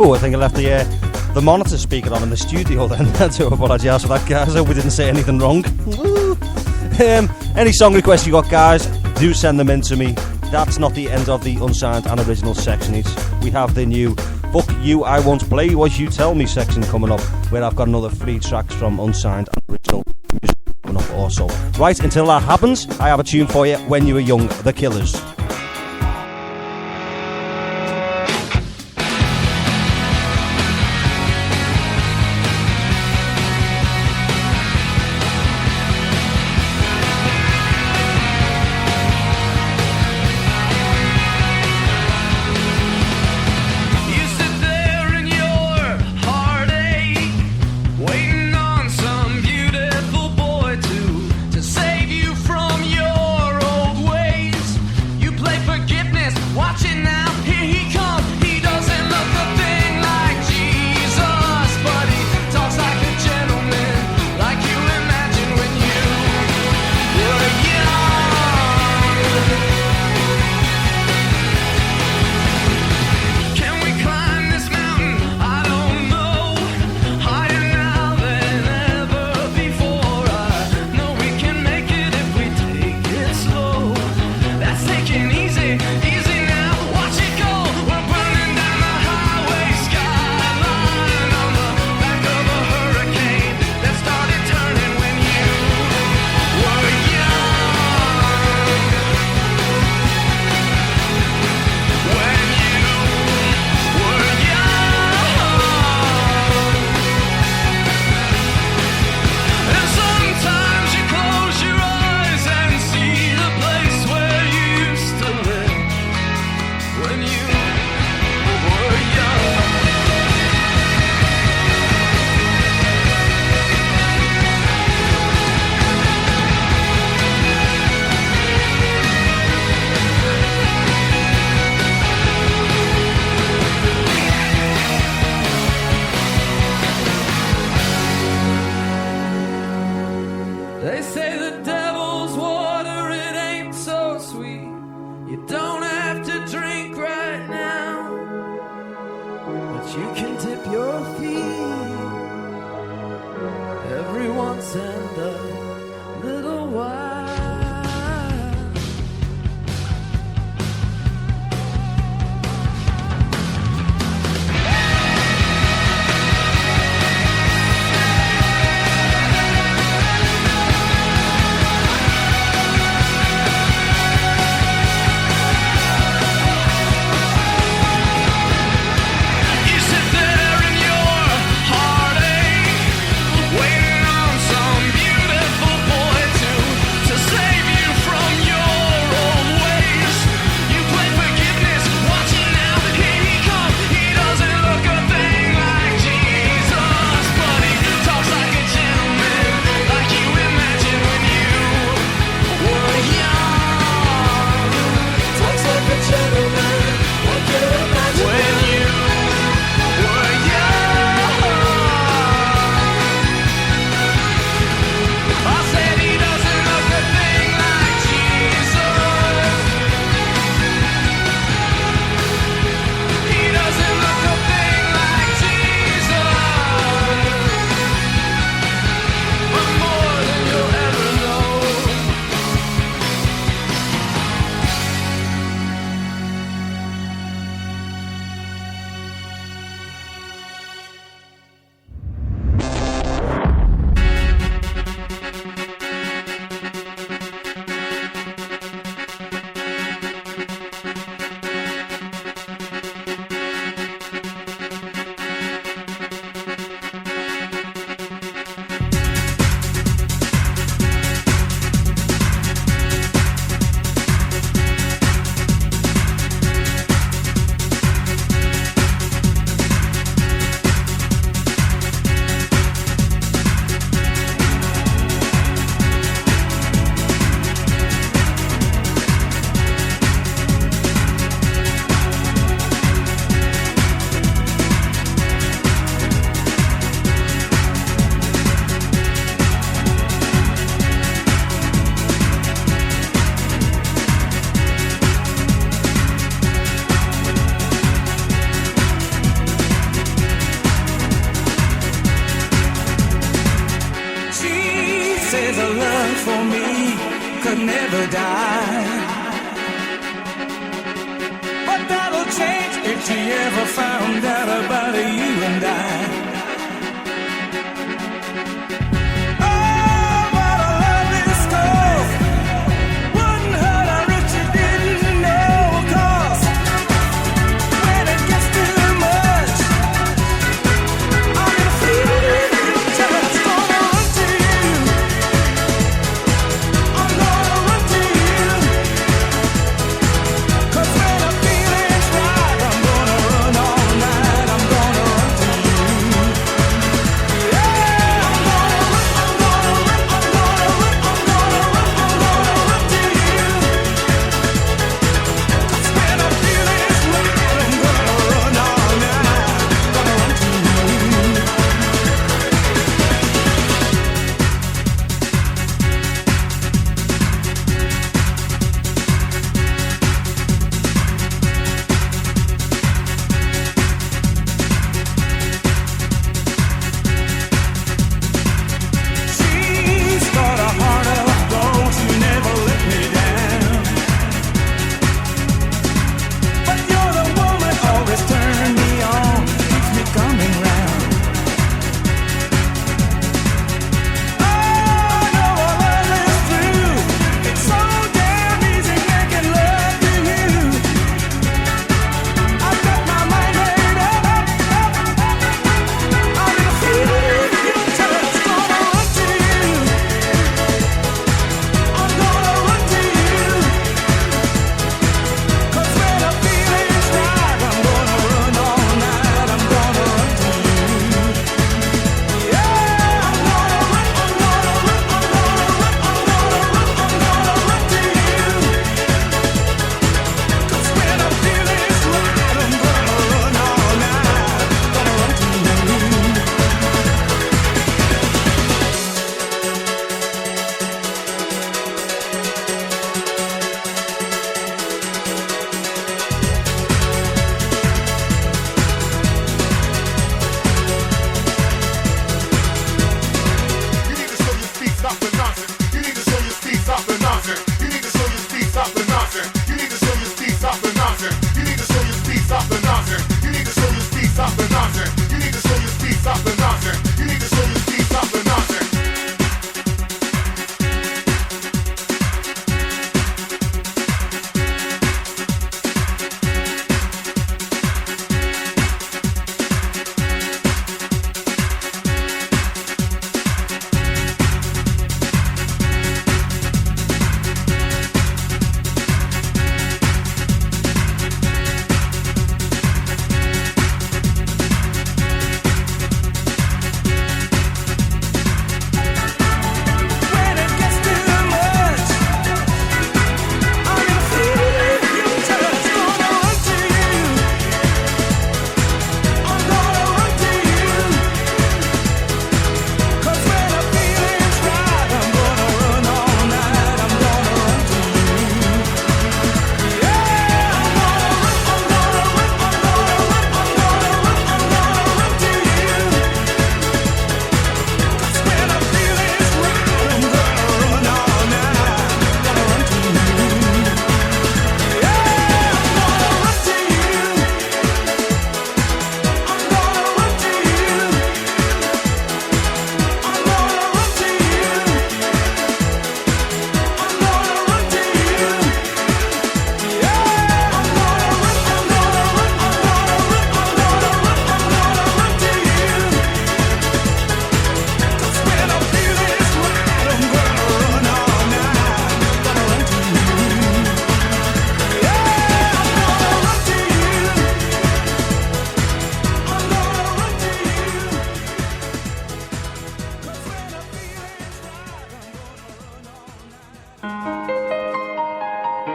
Oh, I think I left the monitor speaker on in the studio then. I do apologise for that, guys. I hope we didn't say anything wrong. Any song requests you got, guys, do send them in to me. That's not the end of the unsigned and original section. We have the new Fuck You, I Won't Play What You Tell Me section coming up, where I've got another 3 tracks from unsigned and original music coming up also. Right, until that happens, I have a tune for you, When You Were Young, The Killers. for me could never die. But that'll change if she ever found out about you and I.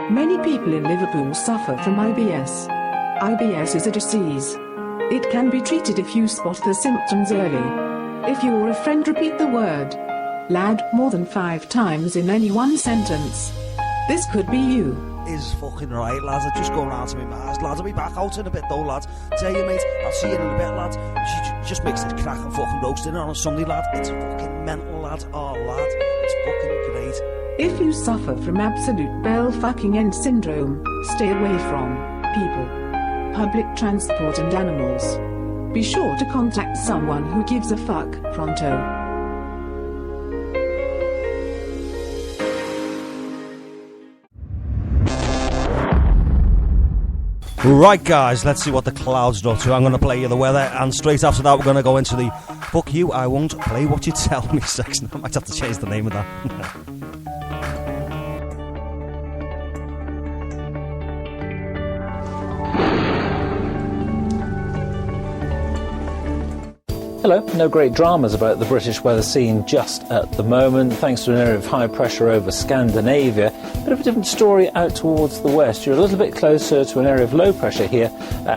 Many people in Liverpool suffer from IBS. IBS is a disease. It can be treated if you spot the symptoms early. If you or a friend repeat the word lad more than 5 times in any one sentence, this could be you. Is fucking right, lads. I just go round to my ma's. Lads, I'll be back out in a bit though, lads. Tell you, mate, I'll see you in a bit, lads. She just makes this crack and fucking roasting on a Sunday, lad. It's fucking mental, lad. Oh, lad. It's fucking great. If you suffer from absolute bell fucking end syndrome, stay away from people, public transport and animals. Be sure to contact someone who gives a fuck pronto. Right, guys, let's see what the clouds do to. I'm going to play you the weather, and straight after that, we're going to go into the fuck you, I won't play what you tell me section. I might have to change the name of that. Hello, no great dramas about the British weather scene just at the moment, thanks to an area of high pressure over Scandinavia. Bit of a different story out towards the west. You're a little bit closer to an area of low pressure here,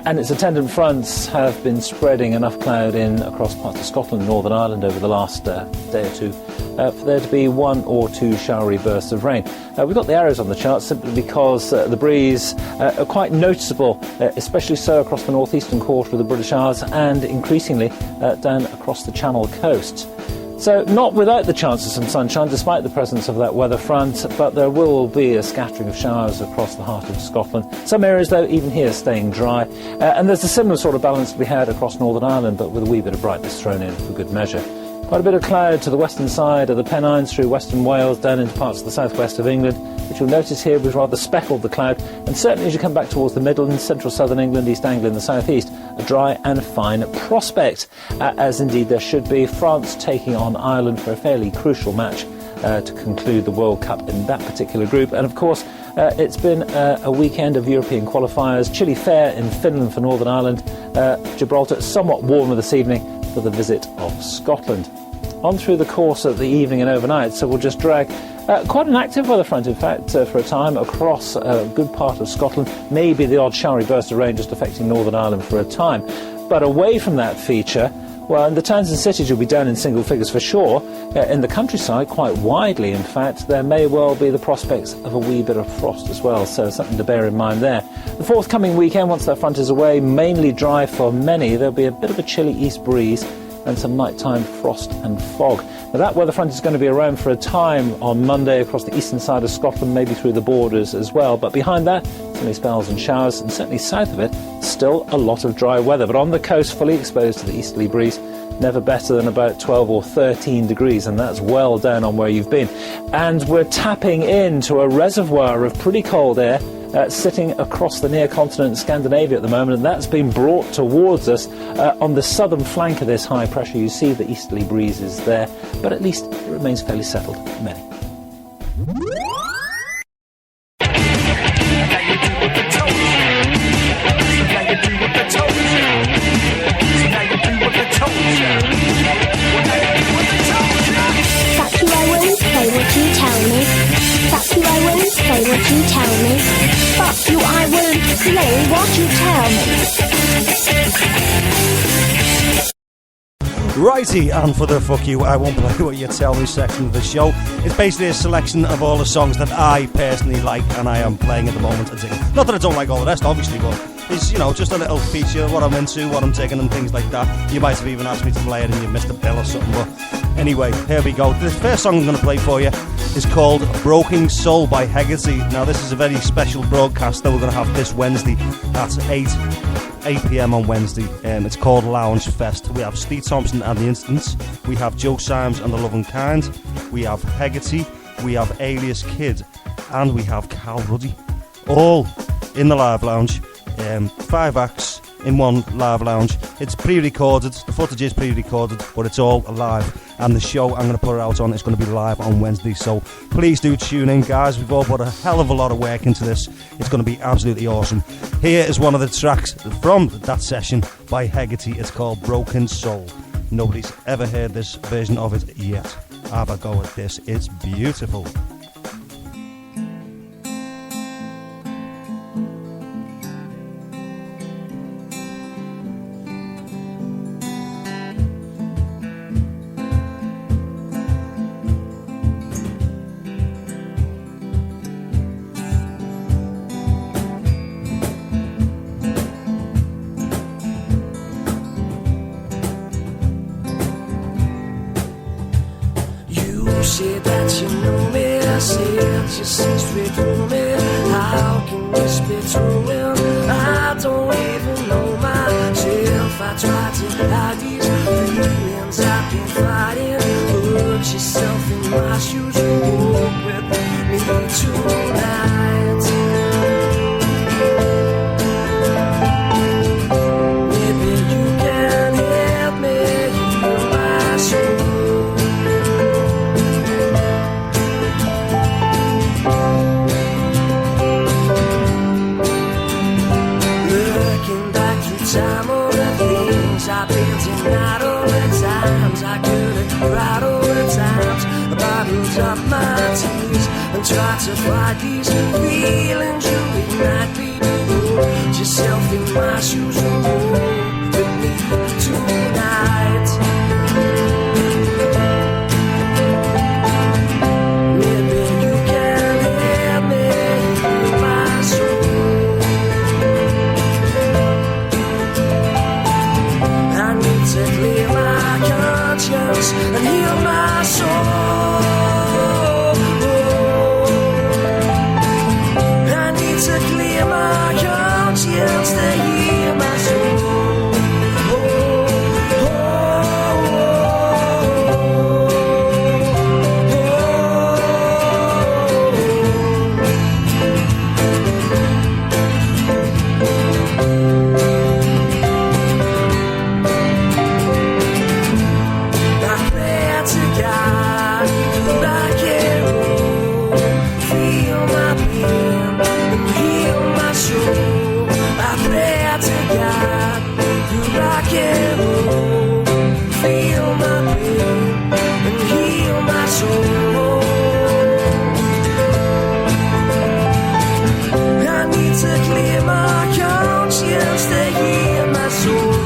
and its attendant fronts have been spreading enough cloud in across parts of Scotland and Northern Ireland over the last day or two for there to be one or two showery bursts of rain. We've got the arrows on the chart simply because the breeze are quite noticeable, especially so across the northeastern quarter of the British Isles and increasingly down across the Channel coast. So not without the chance of some sunshine despite the presence of that weather front, but there will be a scattering of showers across the heart of Scotland. Some areas though even here staying dry, and there's a similar sort of balance to be had across Northern Ireland, but with a wee bit of brightness thrown in for good measure. Quite a bit of cloud to the western side of the Pennines through western Wales down into parts of the southwest of England, which you'll notice here was rather speckled, the cloud, and certainly as you come back towards the Midlands, central southern England, East Anglia and the southeast, a dry and fine prospect, as indeed there should be. France taking on Ireland for a fairly crucial match to conclude the World Cup in that particular group, and of course it's been a weekend of European qualifiers. Chilly fair in Finland for Northern Ireland, Gibraltar somewhat warmer this evening for the visit of Scotland. On through the course of the evening and overnight, so we'll just drag quite an active weather front, in fact, for a time across a good part of Scotland. Maybe the odd showery burst of rain just affecting Northern Ireland for a time. But away from that feature, well, in the towns and cities you'll be down in single figures for sure. In the countryside, quite widely, in fact, there may well be the prospects of a wee bit of frost as well, so something to bear in mind there. The forthcoming weekend, once that front is away, mainly dry for many. There'll be a bit of a chilly east breeze and some nighttime frost and fog. Now that weather front is going to be around for a time on Monday across the eastern side of Scotland, maybe through the borders as well, but behind that, sunny spells and showers, and certainly south of it, still a lot of dry weather, but on the coast fully exposed to the easterly breeze, never better than about 12 or 13 degrees, and that's well down on where you've been. And we're tapping into a reservoir of pretty cold air sitting across the near continent Scandinavia at the moment, and that's been brought towards us on the southern flank of this high pressure. You see the easterly breezes there, but at least it remains fairly settled for many. Fuck you, I won't play what you tell me. Fuck you, I won't play what you tell me. Fuck you, I won't play what you tell me. Righty, and for the fuck you, I won't play what you tell me section of the show, it's basically a selection of all the songs that I personally like and I am playing at the moment. Not that I don't like all the rest, obviously, but it's, you know, just a little feature, what I'm into, what I'm taking and things like that. You might have even asked me to play it and you missed a bill or something, but anyway, here we go. The first song I'm going to play for you is called Broken Soul by Hegarty. Now this is a very special broadcast that we're going to have this Wednesday at 8 p.m. on Wednesday. It's called Lounge Fest. We have Steve Thompson and The Instants, we have Joe Symes and The Loving Kind, we have Hegarty, we have Alias Kid, and we have Cal Ruddy, all in the live lounge. 5 acts in one live lounge. It's pre-recorded, the footage is pre-recorded, but it's all live, and the show I'm going to put it out on is going to be live on Wednesday, so please do tune in, guys. We've all put a hell of a lot of work into this. It's going to be absolutely awesome. Here is one of the tracks from that session by Hegarty. It's called Broken Soul. Nobody's ever heard this version of it yet. Have a go at this, it's beautiful. say that you know me, say it, you see straight through me. How can this be true? I don't even know myself. I try to hide these feelings I've been fighting. Put yourself in my shoes, walk with me tonight. Maybe you can help me heal my soul. Looking back through time, all the things I've been denied, all the times I could have cried, all the times I bottled up my tears and tried to fight these feelings you ignite me. Put yourself in my shoes and walk with me tonight. Maybe you can help me heal my soul. I need to clear my conscience and heal my soul. I need to clear my conscience to heal my soul. I pray to God that I can feel my pain and heal my soul. I pray to God that I can feel my pain and heal my soul. I need to clear my conscience to heal my soul.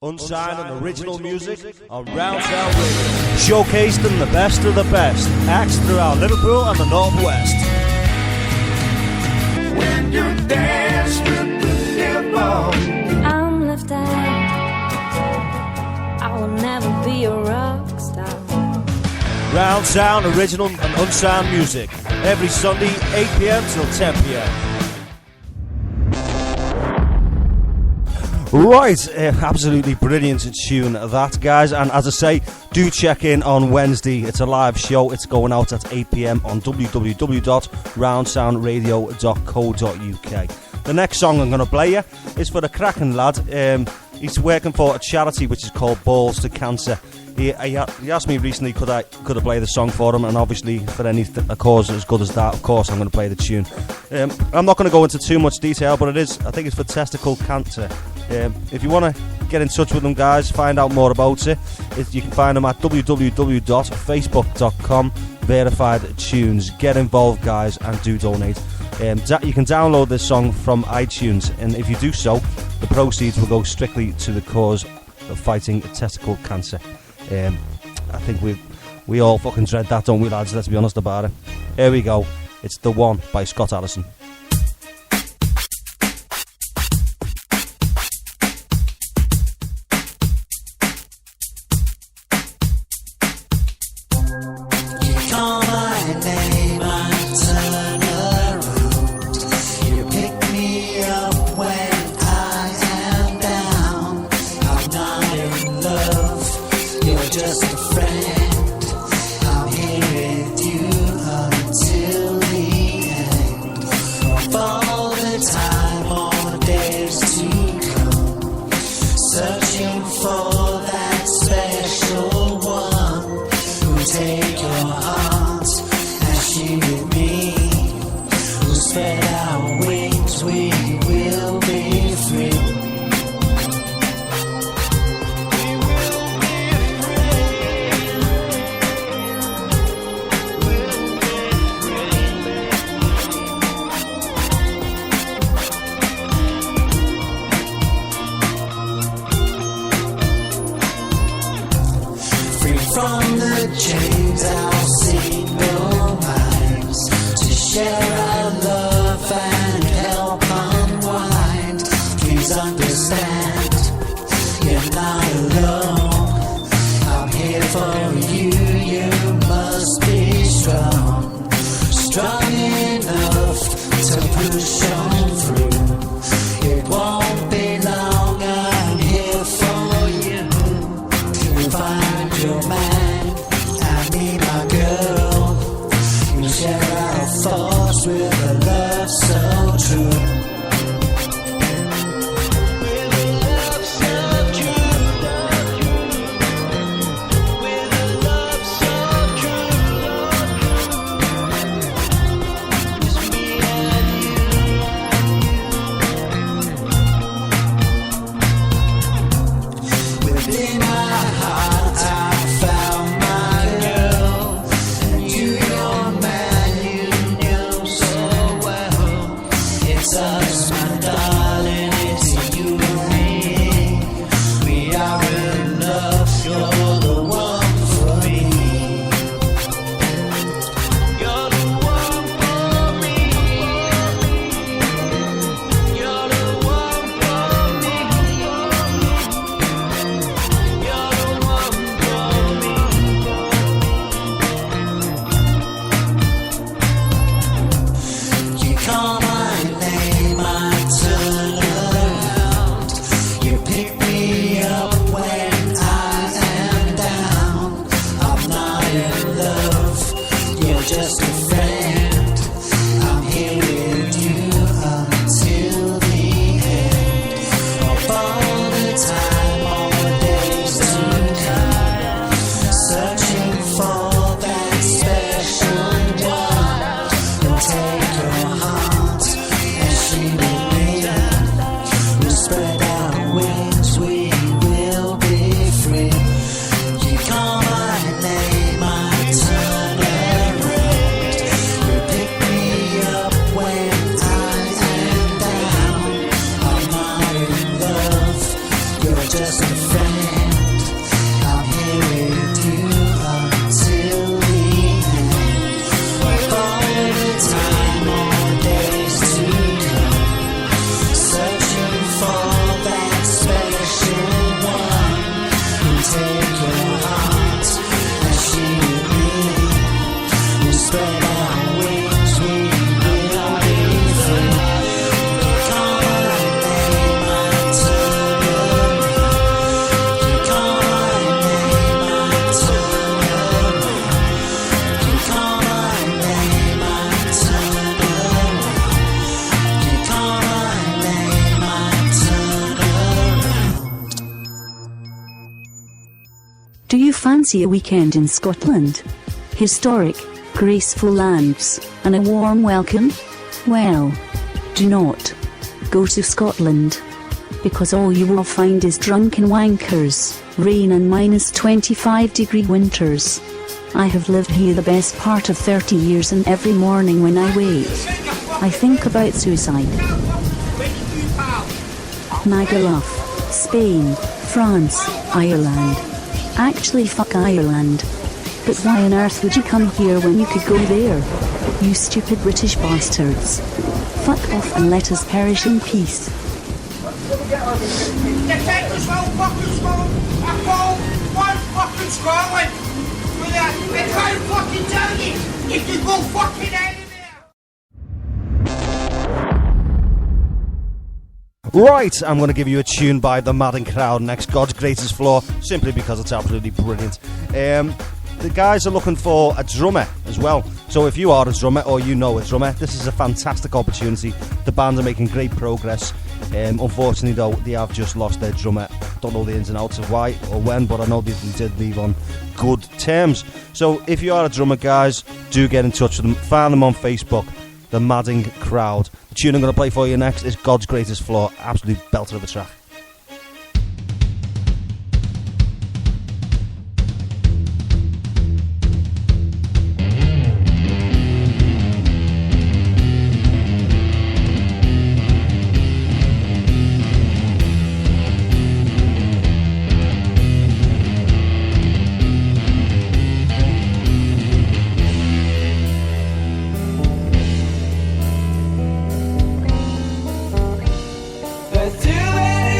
Unsigned and original music on Round Sound Radio. Showcasing the best of the best acts throughout Liverpool and the Northwest. When you dance with the devil, I'm left out. I will never be a rock star. Round Sound original and unsigned music every Sunday 8 p.m. till 10 p.m. Right, absolutely brilliant tune that, guys. And as I say, do check in on Wednesday. It's a live show. It's going out at 8 p.m. on www.roundsoundradio.co.uk. The next song I'm going to play you is for the cracking lad. He's working for a charity which is called Balls to Cancer. He asked me recently could I play the song for him, and obviously for a cause as good as that, of course I'm going to play the tune. I'm not going to go into too much detail, but I think it's for testicle cancer. If you want to get in touch with them, guys, find out more about it, you can find them at www.facebook.com verified tunes. Get involved, guys, and do donate. You can download this song from iTunes, and if you do so, the proceeds will go strictly to the cause of fighting testicle cancer. I think we all fucking dread that, don't we, lads? Let's be honest about it. Here we go. It's The One by Scott Allison. Do you fancy a weekend in Scotland? Historic, graceful lands, and a warm welcome? Well, do not go to Scotland, because all you will find is drunken wankers, rain and minus 25-degree winters. I have lived here the best part of 30 years, and every morning when I wake, I think about suicide. Magaluf, Spain, France, Ireland. Actually, fuck Ireland. But why on earth would you come here when you could go there? You stupid British bastards. Fuck off and let us perish in peace. Right, I'm going to give you a tune by the Madden Crowd next, God's Greatest Floor, simply because it's absolutely brilliant. The guys are looking for a drummer as well, so if you are a drummer or you know a drummer, this is a fantastic opportunity. The band are making great progress. Unfortunately though, they have just lost their drummer. Don't know the ins and outs of why or when, but I know they did leave on good terms. So if you are a drummer, guys, do get in touch with them. Find them on Facebook, the Madden Crowd. The tune I'm going to play for you next is God's Greatest Floor. Absolute belter of a track. There's too many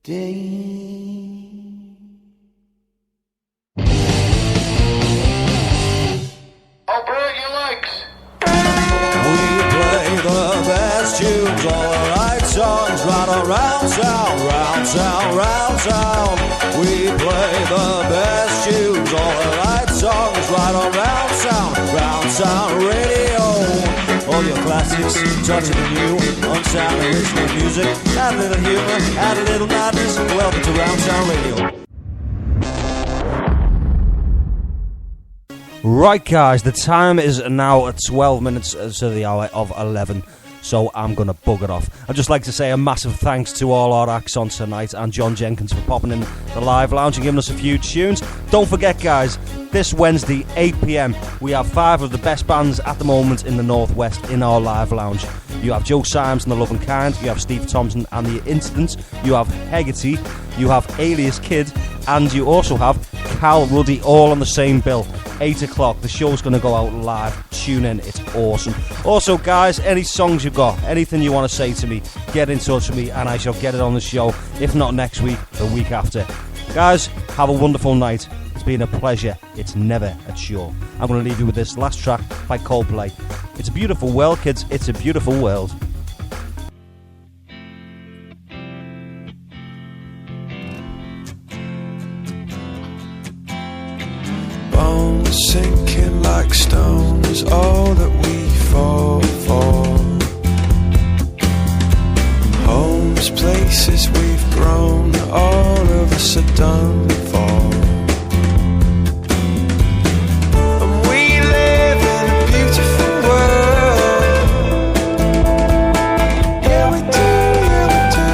I'll break your legs. We play the best tunes, all the right songs, right around town, round town, round town. We play the best tunes, all the right songs, right around town, round town radio. All your classics, touching the new, unsound original music. Add a little humor, add a little madness. Welcome to Round Town Radio. Right, guys, the time is now at 12 minutes to the hour of 11, so I'm going to bugger off. I'd just like to say a massive thanks to all our acts on tonight and John Jenkins for popping in the live lounge and giving us a few tunes. Don't forget, guys, this Wednesday, 8 p.m, we have 5 of the best bands at the moment in the Northwest in our live lounge. You have Joe Symes and the Loving Kind, you have Steve Thompson and the Incidents, you have Hegarty, you have Alias Kid, and you also have Cal Ruddy, all on the same bill. 8 o'clock, the show's going to go out live. Tune in, it's awesome. Also, guys, any songs you've got, anything you want to say to me, get in touch with me and I shall get it on the show. If not next week, the week after. Guys, have a wonderful night. It's been a pleasure. It's never a chore. I'm going to leave you with this last track by Coldplay. It's a beautiful world, kids. It's a beautiful world. Bones sinking like stones, all that we fall for. Homes, places we've grown, all of us are done for. And we live in a beautiful world. Yeah, we do, yeah, we do.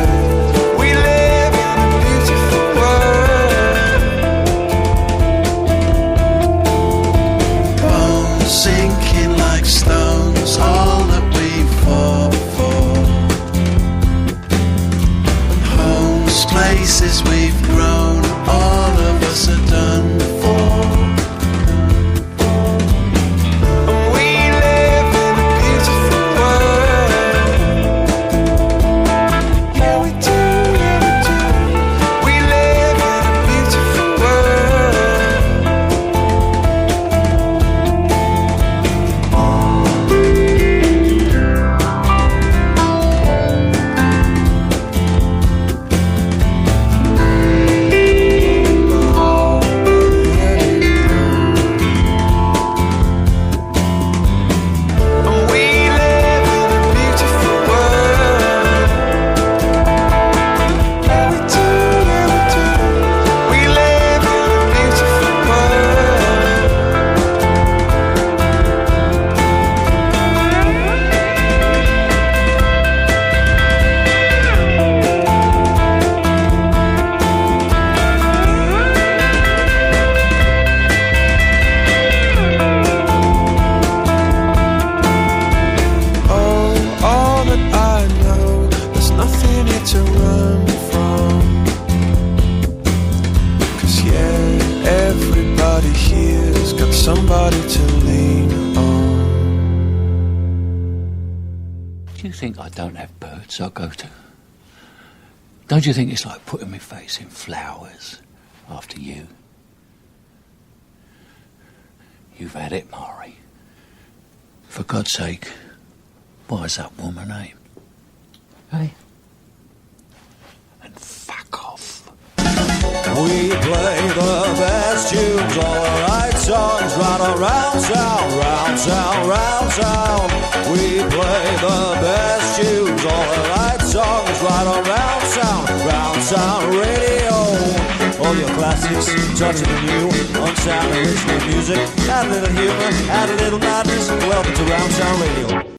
We live in a beautiful world. Bones sinking like stones, all that we fall for. Homes, places we've grown, all of us are done for. And we live in a beautiful world. Yeah, we do, yeah, we do. We live in a beautiful somebody to lean on. Do you think I don't have birds I go to? Don't you think it's like putting my face in flowers after you? You've had it, Mari. For God's sake, what is that woman name? Hey? And fuck off. We play the best tunes, all the right songs, right around town, round town, round town. We play the best tunes, all the right songs, right around town, round town radio. All your classics, touching the new, unsound original music. Add a little humor, add a little madness. Welcome to Round Town Radio.